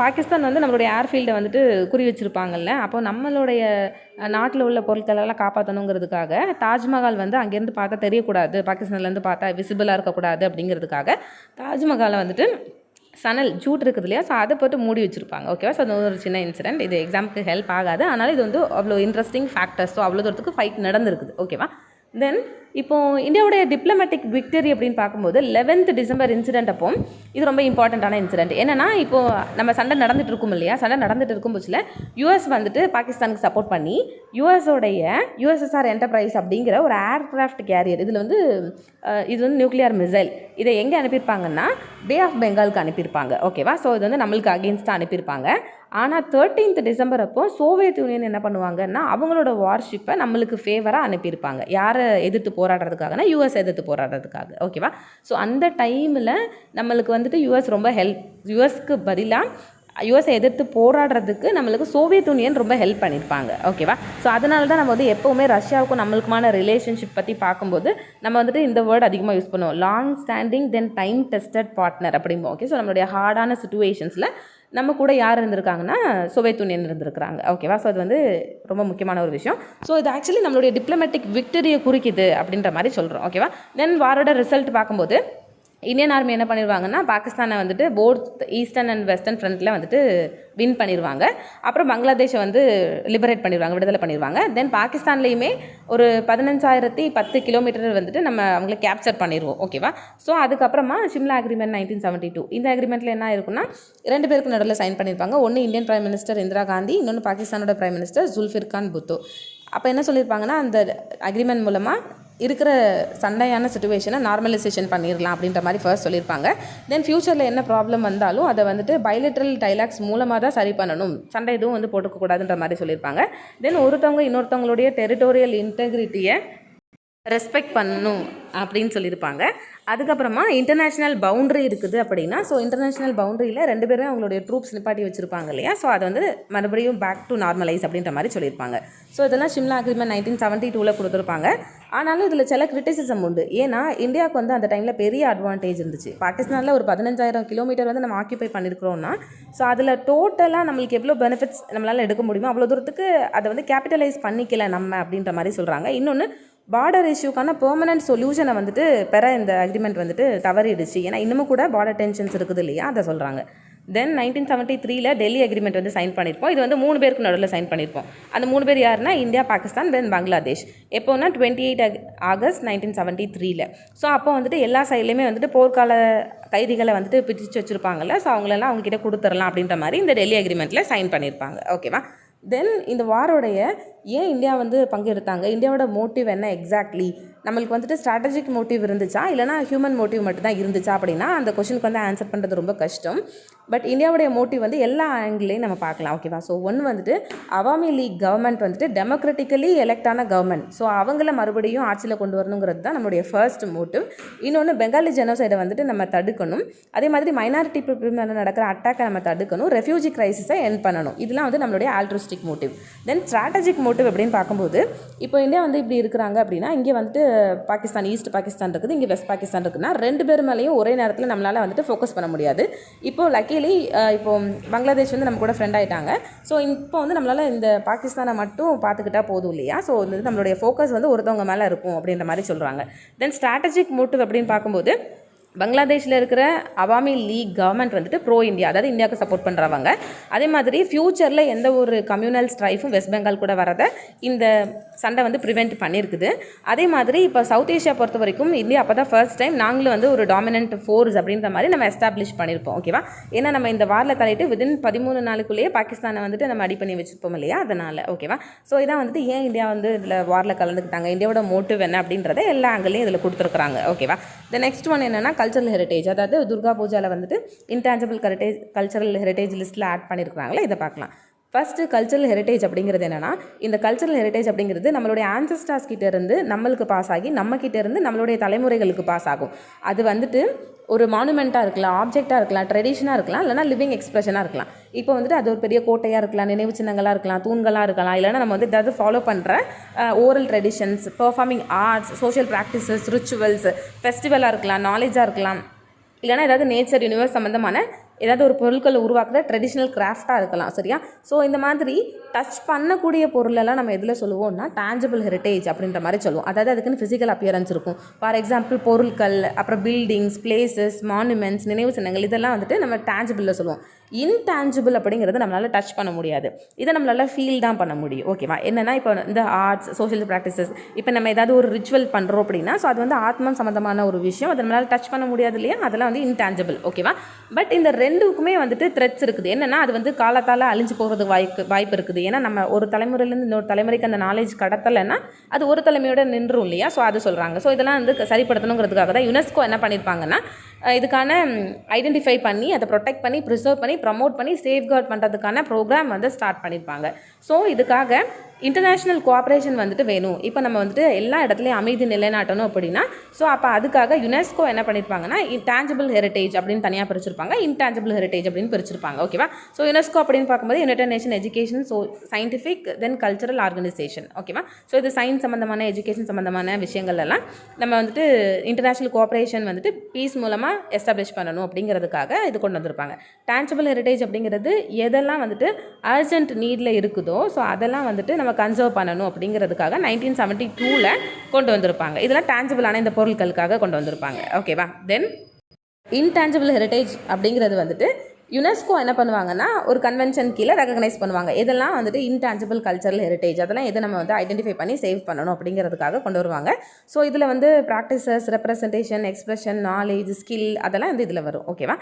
பாகிஸ்தான் வந்து நம்மளுடைய ஏர்ஃபீல்டை வந்துட்டு குறி வச்சுருப்பாங்கல்ல, அப்போ நம்மளுடைய நாட்டில் உள்ள பொருட்களெல்லாம் காப்பாற்றணுங்கிறதுக்காக தாஜ்மஹால் வந்து அங்கேருந்து பார்த்தா தெரியக்கூடாது, பாகிஸ்தான்லேருந்து பார்த்தா விசிபிளாக இருக்கக்கூடாது அப்படிங்கிறதுக்காக தாஜ்மஹாலை வந்துட்டு சணல் ஜூட் இருக்குது இல்லையா, ஸோ அதை போட்டு மூடி வச்சுருப்பாங்க. ஓகேவா, ஸோ அது ஒரு சின்ன இன்சிடென்ட், இது எக்ஸாமுக்கு ஹெல்ப் ஆகாது, ஆனால் இது வந்து அவ்வளோ இன்ட்ரெஸ்டிங் ஃபேக்டர்ஸ். ஸோ அவ்வளோ தூரத்துக்கு ஃபைட் நடந்திருக்குது. ஓகேவா, தென் இப்போது இந்தியாவுடைய டிப்ளமேட்டிக் விக்டரி அப்படின்னு பார்க்கும்போது 11th டிசம்பர் இன்சிடென்ட் அப்போ இது ரொம்ப இம்பார்ட்டண்ட்டான இன்சிடென்ட். என்னென்னா, இப்போது நம்ம சண்டை நடந்துட்டு இருக்கும் இல்லையா, சண்டை நடந்துட்டு இருக்கும் போச்சில் யூஎஸ் வந்துட்டு பாகிஸ்தானுக்கு சப்போர்ட் பண்ணி யூஎஸ்எஸ்ஆர் என்டர்பிரைஸ் அப்படிங்கிற ஒரு ஏர்க்ராஃப்ட் கேரியர், இது வந்து நியூக்ளியர் மிசைல், இதை எங்கே அனுப்பியிருப்பாங்கன்னா பே ஆஃப் பெங்காலுக்கு அனுப்பியிருப்பாங்க. ஓகேவா, ஸோ இது வந்து நம்மளுக்கு அகெயின்ஸ்டாக அனுப்பியிருப்பாங்க. ஆனால் 13th டிசம்பர் அப்போ சோவியத் யூனியன் என்ன பண்ணுவாங்கன்னா அவங்களோட வார்ஷிப்பை நம்மளுக்கு ஃபேவராக அனுப்பியிருப்பாங்க. யாரை எதிர்த்து போராடுறதுக்காகனா யூஎஸ் எதிர்த்து போராடுறதுக்காக. ஓகேவா, ஸோ அந்த டைமில் நம்மளுக்கு வந்துட்டு யூஎஸ்க்கு பதிலாக யூஎஸை எதிர்த்து போராடுறதுக்கு நம்மளுக்கு சோவியத் யூனியன் ரொம்ப ஹெல்ப் பண்ணியிருப்பாங்க. ஓகேவா, ஸோ அதனால தான் நம்ம வந்து எப்போவுமே ரஷ்யாவுக்கும் நம்மளுக்குமான ரிலேஷன்ஷிப் பற்றி பார்க்கும்போது நம்ம வந்துட்டு இந்த வேர்டு அதிகமாக யூஸ் பண்ணுவோம், long standing then time tested partner அப்படிம்போம். ஓகே, ஸோ நம்மளுடைய ஹார்டான சிச்சுவேஷன்ஸில் நம்ம கூட யார் இருந்திருக்காங்கன்னா சோவியத் யூனியன் இருந்திருக்கிறாங்க. ஓகேவா, ஸோ அது வந்து ரொம்ப முக்கியமான ஒரு விஷயம். ஸோ இது ஆக்சுவலி நம்மளுடைய டிப்ளமேட்டிக் விக்டரியை குறிக்குது அப்படின்ற மாதிரி சொல்கிறோம். ஓகேவா, தென் வாரோட ரிசல்ட் பார்க்கும்போது இந்தியன் ஆர்மி என்ன பண்ணிடுவாங்கன்னா பாகிஸ்தானை வந்துட்டு போத் ஈஸ்டர்ன் அண்ட் வெஸ்டர்ன் ஃப்ரண்ட்டில் வந்துட்டு வின் பண்ணிடுவாங்க. அப்புறம் பங்களாதேஷை வந்து லிபரேட் பண்ணிடுவாங்க, விடுதலை பண்ணிடுவாங்க. தென் பாகிஸ்தான்லேயுமே ஒரு 15,010 கிலோமீட்டர் வந்துட்டு நம்ம அவங்கள கேப்சர் பண்ணிடுவோம். ஓகேவா, ஸோ அதுக்கப்புறமா சிம்லா அக்ரிமெண்ட் 1972, இந்த அக்ரிமெண்ட்டில் என்ன இருக்குன்னா 2 பேருக்கு நடுவில் சைன் பண்ணியிருப்பாங்க. ஒன்று Indian prime minister Indira Gandhi, இன்னொன்று பாகிஸ்தானோட பிரைம் மினிஸ்டர் ஜுல்ஃபிர் கான் புத்தோ. அப்போ என்ன சொல்லியிருப்பாங்கன்னா அந்த அக்ரிமெண்ட் மூலமாக இருக்கிற சண்டையான சிச்சுவேஷனை நார்மலைசேஷன் பண்ணிடலாம் அப்படின்ற மாதிரி ஃபர்ஸ்ட் சொல்லியிருப்பாங்க. தென் ஃப்யூச்சரில் என்ன ப்ராப்ளம் வந்தாலும் அதை வந்துட்டு பைலேட்ரல் டைலாக்ஸ் மூலமாக தான் சரி பண்ணணும், சண்டை எதுவும் வந்து போட்டுக்கக்கூடாதுன்ற மாதிரி சொல்லியிருப்பாங்க. தென் ஒருத்தவங்க இன்னொருத்தவங்களுடைய டெரிட்டோரியல் இன்டெகிரிட்டியை ரெஸ்பெக்ட் பண்ணணும் அப்படின்னு சொல்லியிருப்பாங்க. அதுக்கப்புறமா இன்டர்நேஷ்னல் பவுண்ட்ரி இருக்குது அப்படின்னா, ஸோ இன்டர்நேஷ்னல் பவுண்ட்ரியில் 2 பேரும் அவங்களுடைய ட்ரூப்ஸ் நிப்பாட்டி வச்சுருப்பாங்க இல்லையா, ஸோ அதை வந்து மறுபடியும் பேக் டு நார்மலைஸ் அப்படின்ற மாதிரி சொல்லியிருப்பாங்க. ஸோ இதெல்லாம் சிம்லா அக்ரிமெண்ட் 1972 கொடுத்துருப்பாங்க. ஆனாலும் இதில் சில கிரிட்டிசிசம் உண்டு. ஏன்னா இந்தியாவுக்கு வந்து அந்த டைமில் பெரிய அட்வான்டேஜ் இருந்துச்சு. பாகிஸ்தானில் ஒரு 15,000 கிலோமீட்டர் வந்து நம்ம ஆக்கியபை பண்ணியிருக்கிறோன்னா, ஸோ அதில் டோட்டலாக நம்மளுக்கு எவ்வளோ பெனிஃபிட்ஸ் நம்மளால் எடுக்க முடியுமோ அவ்வளோ தூரத்துக்கு அதை வந்து கேபிட்டலைஸ் பண்ணிக்கல நம்ம அப்படின்ற மாதிரி சொல்கிறாங்க. இன்னொன்று பார்டர் இஷ்யூக்கான பெர்மனன்ட் சொல்யூஷனை வந்துட்டு பெற இந்த அக்ரிமெண்ட் வந்துட்டு தவறிடுச்சு. ஏன்னா இன்னமும் கூட பார்டர் டென்ஷன்ஸ் இருக்குது இல்லையா, அதை சொல்கிறாங்க. தென் 1973 டெல்லி அக்ரிமெண்ட் வந்து சைன் பண்ணியிருப்போம். இது வந்து 3 பேருக்கு நடுவில் சைன் பண்ணியிருப்போம். அந்த 3 பேர் யாருன்னா இந்தியா, பாகிஸ்தான், தென் பங்களாதேஷ். எப்போனா 28 ஆகஸ்ட் 1973. ஸோ அப்போ வந்துட்டு எல்லா சைட்லேயுமே வந்துட்டு போர்க்கால கைதிகளை வந்துட்டு பிடிச்சு வச்சுருப்பாங்கல்ல, ஸோ அவங்களெல்லாம் அவங்ககிட்ட கொடுத்துடலாம் அப்படின்ற மாதிரி இந்த டெல்லி அக்ரிமெண்ட்டில் சைன் பண்ணியிருப்பாங்க. ஓகேவா, தென் இந்த வாரோடைய ஏன் இந்தியா வந்து பங்கெடுத்தாங்க, இந்தியாவோட மோட்டிவ் என்ன எக்ஸாக்ட்லி, நம்மளுக்கு வந்துட்டு ஸ்ட்ராட்டஜிக் மோட்டிவ் இருந்துச்சா இல்லைனா ஹியூமன் மோட்டிவ் மட்டும்தான் இருந்துச்சா அப்படின்னா அந்த கொஷனுக்கு வந்து ஆன்சர் பண்ணுறது ரொம்ப கஷ்டம். பட் இந்தியாவுடைய மோட்டிவ் வந்து எல்லா ஆங்கிள்லையும் நம்ம பார்க்கலாம். ஓகேவா, ஸோ ஒன்று வந்துட்டு அவாமி லீக் கவர்மெண்ட் வந்துட்டு டெமோக்ராட்டிக்கலி எலெக்டான கவர்மெண்ட், ஸோ அவங்கள மறுபடியும் ஆட்சியில் கொண்டு வரணுங்கிறது தான் நம்மளுடைய ஃபர்ஸ்ட் மோட்டிவ். இன்னொன்று பெங்காலி ஜெனோசைடை வந்துட்டு நம்ம தடுக்கணும். அதே மாதிரி மைனாரிட்டி பீப்புள் மேலே நடக்கிற அட்டாக்கை நம்ம தடுக்கணும். ரெஃப்யூஜி கிரைசிஸை எண்ட் பண்ணணும். இதெல்லாம் வந்து நம்மளுடைய ஆல்ட்ரிஸ்டிக் மோட்டிவ். தென் ஸ்ட்ராட்டஜிக் மோட்டிவ் அப்படின்னு பார்க்கும்போது இப்போ இந்தியா வந்து இப்படி இருக்கிறாங்க அப்படின்னா இங்கே வந்துட்டு பாகிஸ்தான், ஈஸ்ட் பாகிஸ்தான் இருக்குது, இங்கே வெஸ்ட் பாகிஸ்தான் இருக்குன்னா 2 பேர் மேலேயும் ஒரே நேரத்தில் நம்மளால் வந்துட்டு ஃபோக்கஸ் பண்ண முடியாது. இப்போது லக்கிலி இப்போது பங்களாதேஷ் வந்து நம்ம கூட ஃப்ரெண்ட் ஆகிட்டாங்க. ஸோ இப்போ வந்து நம்மளால் இந்த பாகிஸ்தானை மட்டும் பார்த்துக்கிட்டா போதும் இல்லையா, ஸோ வந்து நம்மளுடைய ஃபோக்கஸ் வந்து ஒருத்தவங்க மேலே இருக்கும் அப்படின்ற மாதிரி சொல்கிறாங்க. தென் ஸ்ட்ராட்டஜிக் மோட்டிவ் அப்படின்னு பார்க்கும்போது பங்களாதேஷில் இருக்கிற அவாமி லீக் கவர்மெண்ட் வந்துட்டு ப்ரோ இந்தியா, அதாவது இந்தியாவுக்கு சப்போர்ட் பண்ணுறவங்க. அதே மாதிரி ஃப்யூச்சரில் எந்த ஒரு கம்யூனல் ஸ்ட்ரைஃபும் வெஸ்ட் பெங்கால் கூட வரதை இந்த சண்டை வந்து ப்ரிவெண்ட் பண்ணியிருக்குது. அதே மாதிரி இப்போ சவுத் ஏஷியா பொறுத்த வரைக்கும் இந்தியா அப்போ தான் ஃபர்ஸ்ட் டைம் நாங்களும் வந்து ஒரு டாமினன்ட் ஃபோர்ஸ் அப்படின்ற மாதிரி நம்ம எஸ்டாப்ளிஷ் பண்ணியிருப்போம். ஓகேவா, ஏன்னா நம்ம இந்த வாரில் தலையிட்டு விதின் 13 நாளுக்குள்ளேயே பாகிஸ்தானை வந்துட்டு நம்ம அடி பண்ணி வச்சுருப்போம் இல்லையா, அதனால். ஓகேவா, ஸோ இதான் வந்துட்டு ஏன் இந்தியா வந்து இதில் வாரில் கலந்துக்கிட்டாங்க, இந்தியாவோட மோட்டிவ் என்ன அப்படின்றத எல்லா ஆங்கிலையும் இதில் கொடுத்துருக்குறாங்க. ஓகேவா, த நெக்ஸ்ட் ஒன் என்னென்னா கல்ச்சரல் ஹெரிட்டேஜ், அதாவது துர்கா பூஜாவில் வந்துட்டு இன்டான்ஜிபிள் கல்ச்சரல் ஹெரிட்டேஜ் லிஸ்ட்டில் ஆட் பண்ணியிருக்கிறாங்களே, இதை பார்க்கலாம். ஃபஸ்ட்டு கல்ச்சரல் ஹெரிட்டேஜ் அப்படிங்கிறது என்னென்னா, இந்த கல்ச்சரல் ஹெரிட்டேஜ் அப்படிங்கிறது நம்மளுடைய ஆன்சஸ்டார்ஸ் கிட்டேருந்து நம்மளுக்கு பாஸ் ஆகி நம்மக்கிட்டேருந்து நம்மளுடைய தலைமுறைகளுக்கு பாஸ் ஆகும். அது வந்துட்டு ஒரு மானுமெண்ட்டாக இருக்கலாம், ஆப்ஜெக்டாக இருக்கலாம், ட்ரெடிஷனாக இருக்கலாம், இல்லைனா லிவிங் எக்ஸ்பிரஷனாக இருக்கலாம். இப்போ வந்துட்டு அது ஒரு பெரிய கோட்டையாக இருக்கலாம், நினைவு சின்னங்களாக இருக்கலாம், தூண்களாக இருக்கலாம், இல்லைனா நம்ம வந்து ஏதாவது ஃபாலோ பண்ணுற oral traditions, performing arts, social practices, rituals, ஃபெஸ்டிவலாக இருக்கலாம், நாலேஜாக இருக்கலாம், இல்லைனா ஏதாவது நேச்சர் யூனிவர்ஸ் சம்மந்தமான ஏதாவது ஒரு பொருட்களை உருவாக்குற ட்ரெடிஷ்னல் கிராஃப்டாக இருக்கலாம். சரியா? ஸோ இந்த மாதிரி டச் பண்ணக்கூடிய பொருளெல்லாம் நம்ம எதில் சொல்லுவோம்னா டேஞ்சபிள் ஹெரிட்டேஜ் அப்படின்ற மாதிரி சொல்லுவோம். அதாவது அதுக்குன்னு ஃபிசிக்கல் அப்பியரன்ஸ் இருக்கும். ஃபார் எக்ஸாம்பிள் பொருட்கள், அப்புறம் பில்டிங்ஸ், பிளேசஸ், மானுமெண்ட்ஸ், நினைவு சின்னங்கள், இதெல்லாம் வந்துட்டு நம்ம டேஞ்சபிளில் சொல்லுவோம். இன்டேஞ்சபிள் அப்படிங்கிறது நம்மளால் டச் பண்ண முடியாது. இதை நம்மளால் ஃபீல் தான் பண்ண முடியும். ஓகேவா? என்னென்னா இப்போ இந்த ஆர்ட்ஸ், சோஷியல் ப்ராக்டிசஸ், இப்போ நம்ம ஏதாவது ஒரு ரிச்சுவல் பண்ணுறோம் அப்படின்னா ஸோ அது வந்து ஆத்மம் சம்மந்தமான ஒரு விஷயம், அதை நம்மளால் டச் பண்ண முடியாது இல்லையா? அதெல்லாம் வந்து இன்டேஞ்சபிள். ஓகேவா? பட் இந்த ரெண்டுக்குமே வந்துட்டு த்ரெட்ஸ் இருக்குது. என்னென்னா அது வந்து காலத்தால் அழிஞ்சு போகிறதுக்கு வாய்ப்பு இருக்குது. ஏன்னா நம்ம ஒரு தலைமுறையிலேருந்து இன்னொரு தலைமுறைக்கு அந்த நாலேஜ் கடத்தலைன்னா அது ஒரு தலைமையோட நின்றும் இல்லையா? ஸோ அது சொல்கிறாங்க. ஸோ இதெல்லாம் வந்து சரிப்படுத்தணுங்கிறதுக்காக தான் யுனெஸ்கோ என்ன பண்ணியிருப்பாங்கன்னா இதுக்கான ஐடென்டிஃபை பண்ணி அதை ப்ரொடெக்ட் பண்ணி ப்ரிசர்வ் பண்ணி ப்ரமோட் பண்ணி சேஃப்கார்ட் பண்ணுறதுக்கான ப்ரோக்ராம் வந்து ஸ்டார்ட் பண்ணியிருப்பாங்க. ஸோ இதுக்காக இன்டர்நேஷ்னல் கோஆப்ரேஷன் வந்துட்டு வேணும். இப்போ நம்ம வந்துட்டு எல்லா இடத்துலையும் அமைதி நிலைநாட்டணும் அப்படின்னா ஸோ அப்போ அதுக்காக யுனெஸ்கோ என்ன பண்ணியிருப்பாங்கன்னா டேஞ்சபிள் ஹெரிட்டேஜ் அப்படின்னு தனியாக பிரிச்சிருப்பாங்க, இன்டேஞ்சபிள் ஹெரிட்டேஜ் அப்படின்னு பிரிச்சிருப்பாங்க. ஓகேவா? ஸோ யுனெஸ்கோ அப்படின்னு பார்க்கும்போது யுனைடெட் நேஷன் எஜுகேஷன், சயின்டிஃபிக், தென் கல்ச்சரல் ஆர்கனைசேஷன். ஓகேவா? ஸோ இது சயின்ஸ் சம்மந்தமான, எஜுகேஷன் சம்மந்தமான விஷயங்கள்லாம் நம்ம வந்துட்டு இன்டர்நேஷ்னல் கோஆப்ரேஷன் வந்துட்டு பீஸ் மூலமாக எஸ்டாப்ளிஷ் பண்ணணும் அப்படிங்கிறதுக்காக இது கொண்டு வந்திருப்பாங்க. டேஞ்சபிள் ஹெரிட்டேஜ் அப்படிங்கிறது எதெல்லாம் வந்துட்டு அர்ஜென்ட் நீடில் இருக்குதோ ஸோ அதெல்லாம் வந்துட்டு நம்ம கன்சர்வ் பண்ணணும் அப்படிங்கிறதுக்காக 1972 கொண்டு வந்திருப்பாங்க. இதெல்லாம் டேஞ்சபிளான இந்த பொருட்களுக்காக கொண்டு வந்திருப்பாங்க. ஓகேவா? தென் இன்டேஞ்சபிள் ஹெரிட்டேஜ் அப்படிங்கிறது வந்துட்டு யுனெஸ்கோ என்ன பண்ணுவாங்கன்னா ஒரு கன்வென்ஷன் கீழே ரெகக்னைஸ் பண்ணுவாங்க. இதெல்லாம் வந்துட்டு இன்டேஞ்சபிள் கல்ச்சரல் ஹெரிட்டேஜ், அதெல்லாம் எதை நம்ம வந்து ஐடென்டிஃபை பண்ணி சேவ் பண்ணணும் அப்படிங்கிறதுக்காக கொண்டு வருவாங்க. ஸோ இதில் வந்து practices, representation, expression, knowledge, skill அதெல்லாம் வந்து இதில் வரும். ஓகேவா?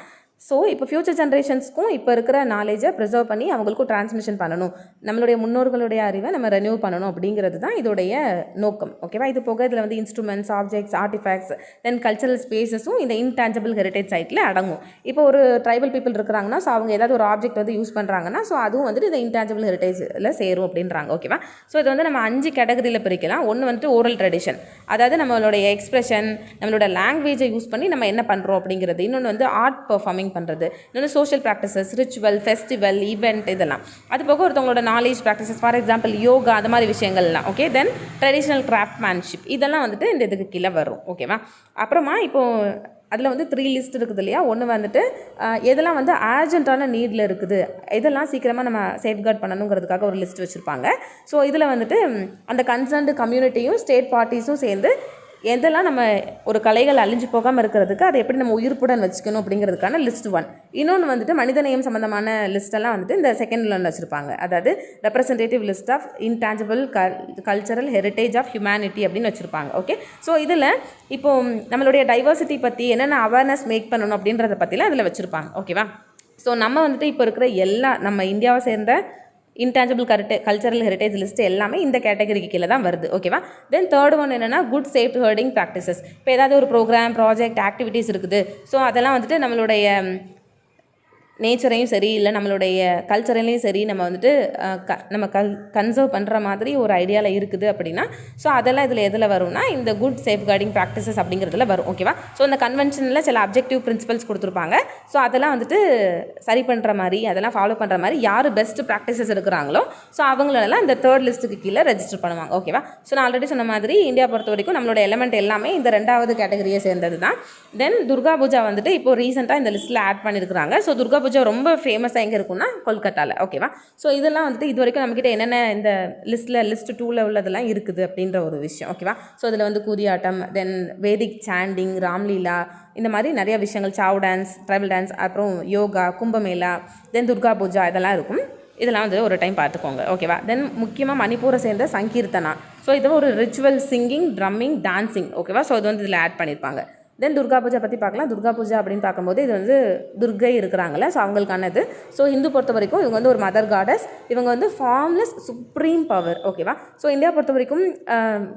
ஸோ இப்போ ஃப்யூச்சர் ஜென்ரேஷன்ஸ்க்கும் இப்போ இருக்கிற நாலேஜை ப்ரிசர்வ் பண்ணி அவங்களுக்கும் டிரான்ஸ்மிஷன் பண்ணணும், நம்மளுடைய முன்னோர்களுடைய அறிவை நம்ம ரெனியூ பண்ணணும் அப்படிங்கிறது தான் இதோடைய நோக்கம். ஓகேவா? இது போக இதில் வந்து இன்ஸ்ட்ருமெண்ட்ஸ், ஆப்ஜெக்ட்ஸ், ஆர்டிஃபேக்ட்ஸ், தென் கல்ச்சரல் ஸ்பேசஸும் இந்த இன்டேஞ்சபிள் ஹெரிட்டேஜ் சைட்டில் அடங்கும். இப்போ ஒரு ட்ரைபல் பீப்புள் இருக்கிறாங்கன்னா ஸோ அவங்க ஏதாவது ஒரு ஆப்ஜெக்ட் வந்து யூஸ் பண்ணுறாங்கன்னா ஸோ அதுவும் வந்துட்டு இந்த இன்டேஞ்சபிள் ஹெரிட்டேஜில் சேரும் அப்படின்றாங்க. ஓகேவா? ஸோ இது வந்து நம்ம 5 கேட்டகரியில் பிரிக்கலாம். ஒன்று வந்துட்டு ஓரல் ட்ரெடிஷன், அதாவது நம்மளுடைய எக்ஸ்பிரஷன், நம்மளோட லாங்குவேஜை யூஸ் பண்ணி நம்ம என்ன பண்ணுறோம் அப்படிங்கிறது. இன்னொன்று வந்து ஆர்ட் பெர்ஃபார்மிங் பண்ணுறது, இன்னொன்று social practices, ritual, festival, event, இதெல்லாம். அது போக ஒருத்தவங்களோட knowledge practices, for example yoga, அது மாதிரி விஷயங்கள்லாம். ஓகே? தென் ட்ரெடிஷ்னல் கிராஃப்ட்மேன்ஷிப், இதெல்லாம் வந்துட்டு இந்த இதுக்கு கீழே வரும். ஓகேவா? அப்புறமா இப்போது அதில் வந்து 3 லிஸ்ட் இருக்குது இல்லையா? ஒன்று வந்துட்டு எதெல்லாம் வந்து அர்ஜென்ட்டான நீடில் இருக்குது, இதெல்லாம் சீக்கிரமாக நம்ம சேஃப்கார்ட் பண்ணணுங்கிறதுக்காக ஒரு லிஸ்ட் வச்சுருப்பாங்க. ஸோ இதில் வந்துட்டு அந்த கன்சர்ன்டு கம்யூனிட்டியும் ஸ்டேட் பார்ட்டிஸும் சேர்ந்து எதெல்லாம் நம்ம ஒரு கலைகள் அழிஞ்சு போகாமல் இருக்கிறதுக்கு அதை எப்படி நம்ம உயிர்ப்புடன் வச்சுக்கணும் அப்படிங்கிறதுக்கான லிஸ்ட் 1. இன்னொன்று வந்துட்டு மனிதநேயம் சம்மந்தமான லிஸ்ட்டெல்லாம் வந்துட்டு இந்த செகண்ட் ஒன்று வச்சுருப்பாங்க. அதாவது representative list of intangible cultural heritage of humanity அப்படின்னு வச்சுருப்பாங்க. ஓகே? ஸோ இதில் இப்போது நம்மளுடைய டைவர்சிட்டி பற்றி என்னென்ன அவேர்னஸ் மேக் பண்ணணும் அப்படின்றத பற்றிலாம் இதில் வச்சுருப்பாங்க. ஓகேவா? ஸோ நம்ம வந்துட்டு இப்போ இருக்கிற எல்லா நம்ம இந்தியாவை சேர்ந்த இன்டேஞ்சபிள் கல்ச்சரல் ஹெரிட்டேஜ் லிஸ்ட் எல்லாமே இந்த கேட்டகரிக்கு கீழே தான் வருது. ஓகேவா? தென் தேர்ட் ஒன் என்னென்னா குட் சேஃப் ஹெர்டிங் ப்ராக்டிசஸ். இப்போ ஏதாவது ஒரு ப்ரோக்ராம், ப்ராஜெக்ட், ஆக்டிவிட்டீஸ் இருக்குது ஸோ அதெல்லாம் வந்துட்டு நம்மளுடைய நேச்சரையும் சரி இல்லை நம்மளுடைய கல்ச்சரையும் சரி நம்ம வந்துட்டு நம்ம கன்சர்வ் பண்ணுற மாதிரி ஒரு ஐடியாவில் இருக்குது அப்படின்னா ஸோ அதெல்லாம் இதில் எதில் வரும்னா இந்த குட் சேஃப்கார்டிங் ப்ராக்டிசஸ் அப்படிங்கிறதுல வரும். ஓகேவா? ஸோ இந்த கன்வென்ஷனில் சில அப்ஜெக்டிவ் பிரின்சிபல்ஸ் கொடுத்துருப்பாங்க. ஸோ அதெல்லாம் வந்துட்டு சரி பண்ணுற மாதிரி, அதெல்லாம் ஃபாலோ பண்ணுற மாதிரி யார் பெஸ்ட் ப்ராக்டிசஸ் இருக்கிறாங்களோ ஸோ அவங்களெல்லாம் இந்த தேர்ட் லிஸ்ட்டுக்கு கீழே ரெஜிஸ்டர் பண்ணுவாங்க. ஓகேவா? ஸோ நான் ஆல்ரெடி சொன்ன மாதிரி இந்தியா பொறுத்த வரைக்கும் நம்மளோட எலமெண்ட் எல்லாமே இந்த 2வது கேட்டகரியை சேர்ந்தது தான். தென் துர்கா பூஜா வந்துட்டு இப்போ ரீசெண்டாக இந்த லிஸ்ட்டில் ஆட் பண்ணியிருக்கிறாங்க. ஸோ துர்கா பூஜா ரொம்ப ஃபேமஸாக எங்கே இருக்குன்னா கொல்கத்தாவில். ஓகேவா? ஸோ இதெல்லாம் வந்துட்டு இது வரைக்கும் நம்மக்கிட்ட என்னென்ன இந்த லிஸ்ட் 2ல் உள்ளதெல்லாம் இருக்குது அப்படின்ற ஒரு விஷயம். ஓகேவா? ஸோ இதில் வந்து கூதியாட்டம், தென் வேதிக் சாண்டிங், ராம்லீலா, இந்த மாதிரி நிறைய விஷயங்கள், சாவ் டான்ஸ், ட்ரைபல் டான்ஸ், அப்புறம் யோகா, கும்பமேளா, தென் துர்கா பூஜா இதெல்லாம் இருக்கும். இதெல்லாம் வந்து ஒரு டைம் பார்த்துக்கோங்க. ஓகேவா? தென் முக்கியமாக மணிப்பூரை சேர்ந்த சங்கீர்த்தனா. ஸோ இது ஒரு ரிச்சுவல் சிங்கிங், ட்ரம்மிங், டான்ஸிங். ஓகேவா? ஸோ இது வந்து இதில் ஆட் பண்ணியிருப்பாங்க. தென் துர்கா பூஜா பற்றி பார்க்கலாம். துர்கா பூஜா அப்படின்னு பார்க்கும்போது இது வந்து துர்கை இருக்கிறாங்களே, ஸோ அவங்களுக்கானது. ஸோ ஹிந்து பொறுத்த வரைக்கும் இவங்க வந்து ஒரு மதர் காடஸ், இவங்க வந்து ஃபார்ம்லெஸ் சுப்ரீம் பவர். ஓகேவா. ஸோ இந்தியா பொறுத்த வரைக்கும்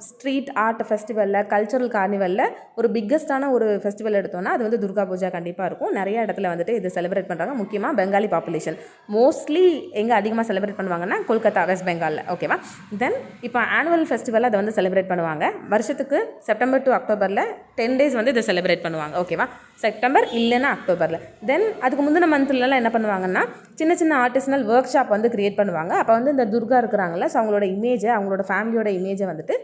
ஸ்ட்ரீட் ஆர்ட் ஃபெஸ்டிவலில், கல்ச்சரல் கார்னிவலில் ஒரு பிக்கஸ்டான ஒரு ஃபெஸ்டிவல் எடுத்தோன்னா அது வந்து துர்கா பூஜா கண்டிப்பாக இருக்கும். நிறைய இடத்துல வந்துட்டு இது செலிப்ரேட் பண்ணுறாங்க. முக்கியமாக பெங்காலி பாப்புலேஷன் மோஸ்ட்லி எங்கே அதிகமாக செலிப்ரேட் பண்ணுவாங்கன்னா கொல்கத்தா, வெஸ்ட் பெங்காலில். ஓகேவா. தென் இப்போ ஆனுவல் ஃபெஸ்டிவல் அதை வந்து செலிப்ரேட் பண்ணுவாங்க. வருஷத்துக்கு செப்டம்பர் டு அக்டோபரில் 10 days வந்து இதை செலிப்ரேட் பண்ணுவாங்க. ஓகேவா. செப்டம்பர் இல்லைன்னா அக்டோபரில். தென் அதுக்கு முந்தின மந்த்லலாம் என்ன பண்ணுவாங்கன்னா சின்ன சின்ன ஆர்டிஸ்னல் ஒர்க் ஷாப் வந்து க்ரியேட் பண்ணுவாங்க. அப்போ வந்து இந்த துர்கா இருக்கிறாங்கள, ஸோ அவங்களோட இமேஜை, அவங்களோட ஃபேமிலியோட இமேஜை வந்துட்டு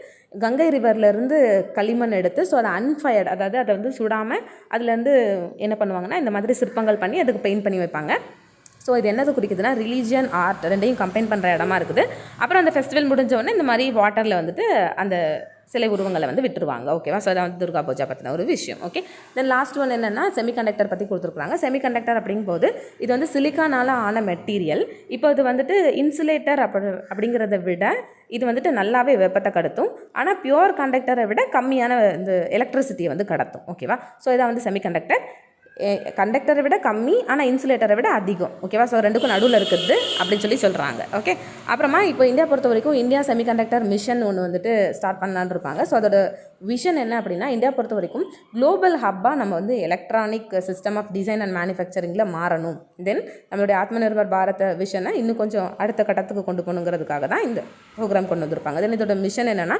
கங்கை ரிவர்லேருந்து களிமண் எடுத்து, ஸோ அதை அன்ஃபயர்ட், அதாவது அதை வந்து சுடாமல் அதுலேருந்து என்ன பண்ணுவாங்கன்னா இந்த மாதிரி சிற்பங்கள் பண்ணி அதுக்கு பெயிண்ட் பண்ணி வைப்பாங்க. ஸோ இது என்னது குறிக்குதுன்னா ரிலீஜியன், ஆர்ட் ரெண்டையும் கம்பைன் பண்ணுற இடமா இருக்குது. அப்புறம் அந்த ஃபெஸ்டிவல் முடிஞ்சவொடனே இந்த மாதிரி வாட்டரில் வந்துட்டு அந்த சிலை உருவங்களை வந்து விட்டுருவாங்க. ஓகேவா. ஸோ அதான் வந்து துர்கா பூஜா பற்றின ஒரு விஷயம். ஓகே. தென் லாஸ்ட் ஒன் என்னென்னா செமிகண்டக்டர் பற்றி கொடுத்துருக்குறாங்க. செமிகண்டக்டர் அப்படிங்கும்போது இது வந்து சிலிக்கானால் ஆன மெட்டீரியல். இப்போ இது வந்துட்டு இன்சுலேட்டர் அப்படிங்கிறத விட இது வந்துட்டு நல்லாவே வெப்பத்தை கடத்தும். ஆனால் பியூர் கண்டக்டரை விட கம்மியான இந்த எலக்ட்ரிசிட்டியை வந்து கடத்தும். ஓகேவா. ஸோ இதான் வந்து செமிகண்டக்டர். கண்டக்டரை விட கம்மி, ஆனால் இன்சுலேட்டரை விட அதிகம். ஓகேவா. ஸோ ரெண்டுக்கும் நடுவில் இருக்குது அப்படின்னு சொல்கிறாங்க. ஓகே. அப்புறமா இப்போ இந்தியா பொறுத்த வரைக்கும் இந்தியா செமிகண்டக்டர் மிஷன் ஒன்று வந்துட்டு ஸ்டார்ட் பண்ணலான்னு இருப்பாங்க. ஸோ அதோட விஷன் என்ன அப்படின்னா இந்தியா பொறுத்த வரைக்கும் குளோபல் ஹப்பாக நம்ம வந்து electronic system of design and மேனுஃபேக்சரிங்கில் மாறணும். தென் நம்மளுடைய ஆத்ம நிர்பர் பாரத் விஷனை இன்னும் கொஞ்சம் அடுத்த கட்டத்துக்கு கொண்டு போகணுங்கிறதுக்காக தான் இந்த ப்ரோக்ராம் கொண்டு வந்திருப்பாங்க. தென் இதோட மிஷன் என்னென்னா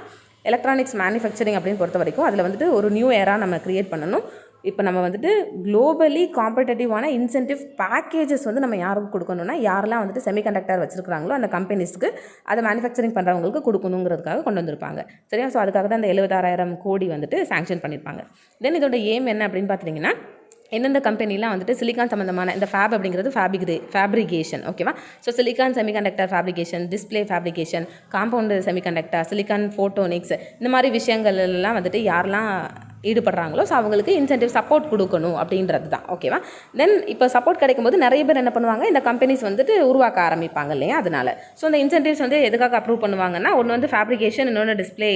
எலக்ட்ரானிக்ஸ் மேனுஃபேக்சரிங் அப்படின்னு பொறுத்த வரைக்கும் அதில் வந்துட்டு ஒரு நியூ ஏரா நம்ம க்ரியேட் பண்ணணும். இப்போ நம்ம வந்துட்டு குளோபலி காம்படேட்டிவான இன்சென்டிவ் பேக்கேஜஸ் வந்து நம்ம யாருக்கு கொடுக்கணும்னா யாரெல்லாம் வந்துட்டு செமிகண்டக்டர் வச்சுருக்காங்களோ அந்த கம்பெனிஸ்க்கு அதை மேனுஃபேக்சரிங் பண்ணுறவங்களுக்கு கொடுக்கணுங்கிறதுக்காக கொண்டு வந்திருப்பாங்க. சரியா. ஸோ அதுக்காக தான் அந்த 76,000 கோடி வந்துட்டு சாங்ஷன் பண்ணியிருப்பாங்க. தென் இதோட எய்ம் என்ன அப்படின்னு பார்த்தீங்கன்னா எந்தெந்த கம்பெனிலாம் வந்துட்டு சிலிக்கான் சம்மந்தமான இந்த ஃபேப் அப்படிங்கிறது ஃபேப்ரிகேஷன். ஓகேவா. So silicon semiconductor fabrication, display fabrication, compound semiconductor, silicon photonics, இந்த மாதிரி விஷயங்கள்லாம் வந்துட்டு யாரெல்லாம் ஈடுபடுறாங்களோ ஸோ அவங்களுக்கு இன்சென்டிவ் சப்போர்ட் கொடுக்கணும் அப்படின்றது தான். ஓகேவா. தென் இப்போ சப்போர்ட் கிடைக்கும்போது நிறைய பேர் என்ன பண்ணுவாங்க, இந்த கம்பெனிஸ் வந்துட்டு உருவாக்க ஆரம்பிப்பாங்க இல்லையா. அதனால ஸோ இந்த இன்சென்டிவ்ஸ் வந்து எதுக்காக அப்ரூவ் பண்ணுவாங்கன்னா ஒன்று வந்து ஃபேப்ரிகேஷன், இன்னொன்று டிஸ்பிளே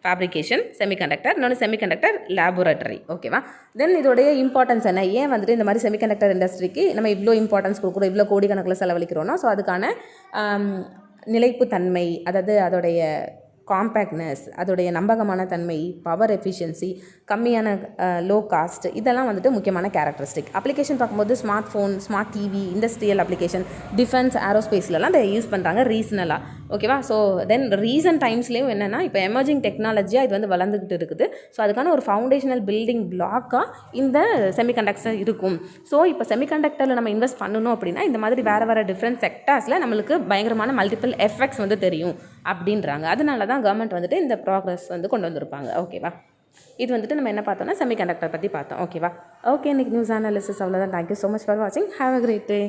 ஃபேப்ரிகேஷன், செமிகண்டக்டர், இன்னொன்று செமிகண்டக்டர் லேபரட்டரி. ஓகேவா. தென் இதோடைய இம்பார்ட்டன்ஸ் என்ன, ஏன் வந்துட்டு இந்த மாதிரி செமிகண்டக்டர் இண்டஸ்ட்ரிக்கு நம்ம இவ்வளோ இம்பார்ட்டன்ஸ் கொடுக்குறோம், இவ்வளோ கோடிக்கணக்கில் செலவழிக்கிறோன்னா ஸோ அதுக்கான நிலைப்புத்தன்மை, அதாவது அதோடைய காம்பேக்ட்னஸ், அதோடைய நம்பகமான தன்மை, பவர் எஃபிஷியன்சி, கம்மியான லோ காஸ்ட், இதெல்லாம் வந்துட்டு முக்கியமான கேரக்டரிஸ்டிக். அப்ளிகேஷன் பார்க்கும்போது smart phone, smart TV, industrial application, defence, ஏரோஸ்பேஸ்லலாம் அதை யூஸ் பண்ணுறாங்க ரீசனலாக. ஓகேவா. ஸோ தென் ரீசன்ட் டைம்ஸ்லேயும் என்னென்னா இப்போ எமர்ஜிங் டெக்னாலஜியாக இது வந்து வளர்ந்துக்கிட்டு இருக்குது. ஸோ அதுக்கான ஒரு ஃபவுண்டேஷனல் பில்டிங் பிளாக்காக இந்த செமிகண்டக்டர் இருக்கும். ஸோ இப்போ செமிகண்டக்டரில் நம்ம இன்வெஸ்ட் பண்ணணும் அப்படின்னா இந்த மாதிரி வேறு டிஃப்ரெண்ட் செக்டார்ஸில் நம்மளுக்கு பயங்கரமான மல்டிபிள் எஃபெக்ட்ஸ் வந்து தெரியும் அப்படின்றாங்க. அதனால தான் கவர்மெண்ட் வந்துட்டு இந்த ப்ராக்ரஸ் வந்து கொண்டு வந்திருப்பாங்க. ஓகேவா. இது வந்துட்டு நம்ம என்ன பார்த்தோம்னா செமிகண்டக்டர் பற்றி பார்த்தோம். ஓகேவா. ஓகே. இன்றைக்கி நியூஸ் அனாலிசிஸ் அவ்வளோதான். தேங்க்யூ ஸோ மச் ஃபார் வாட்சிங். Have a great day.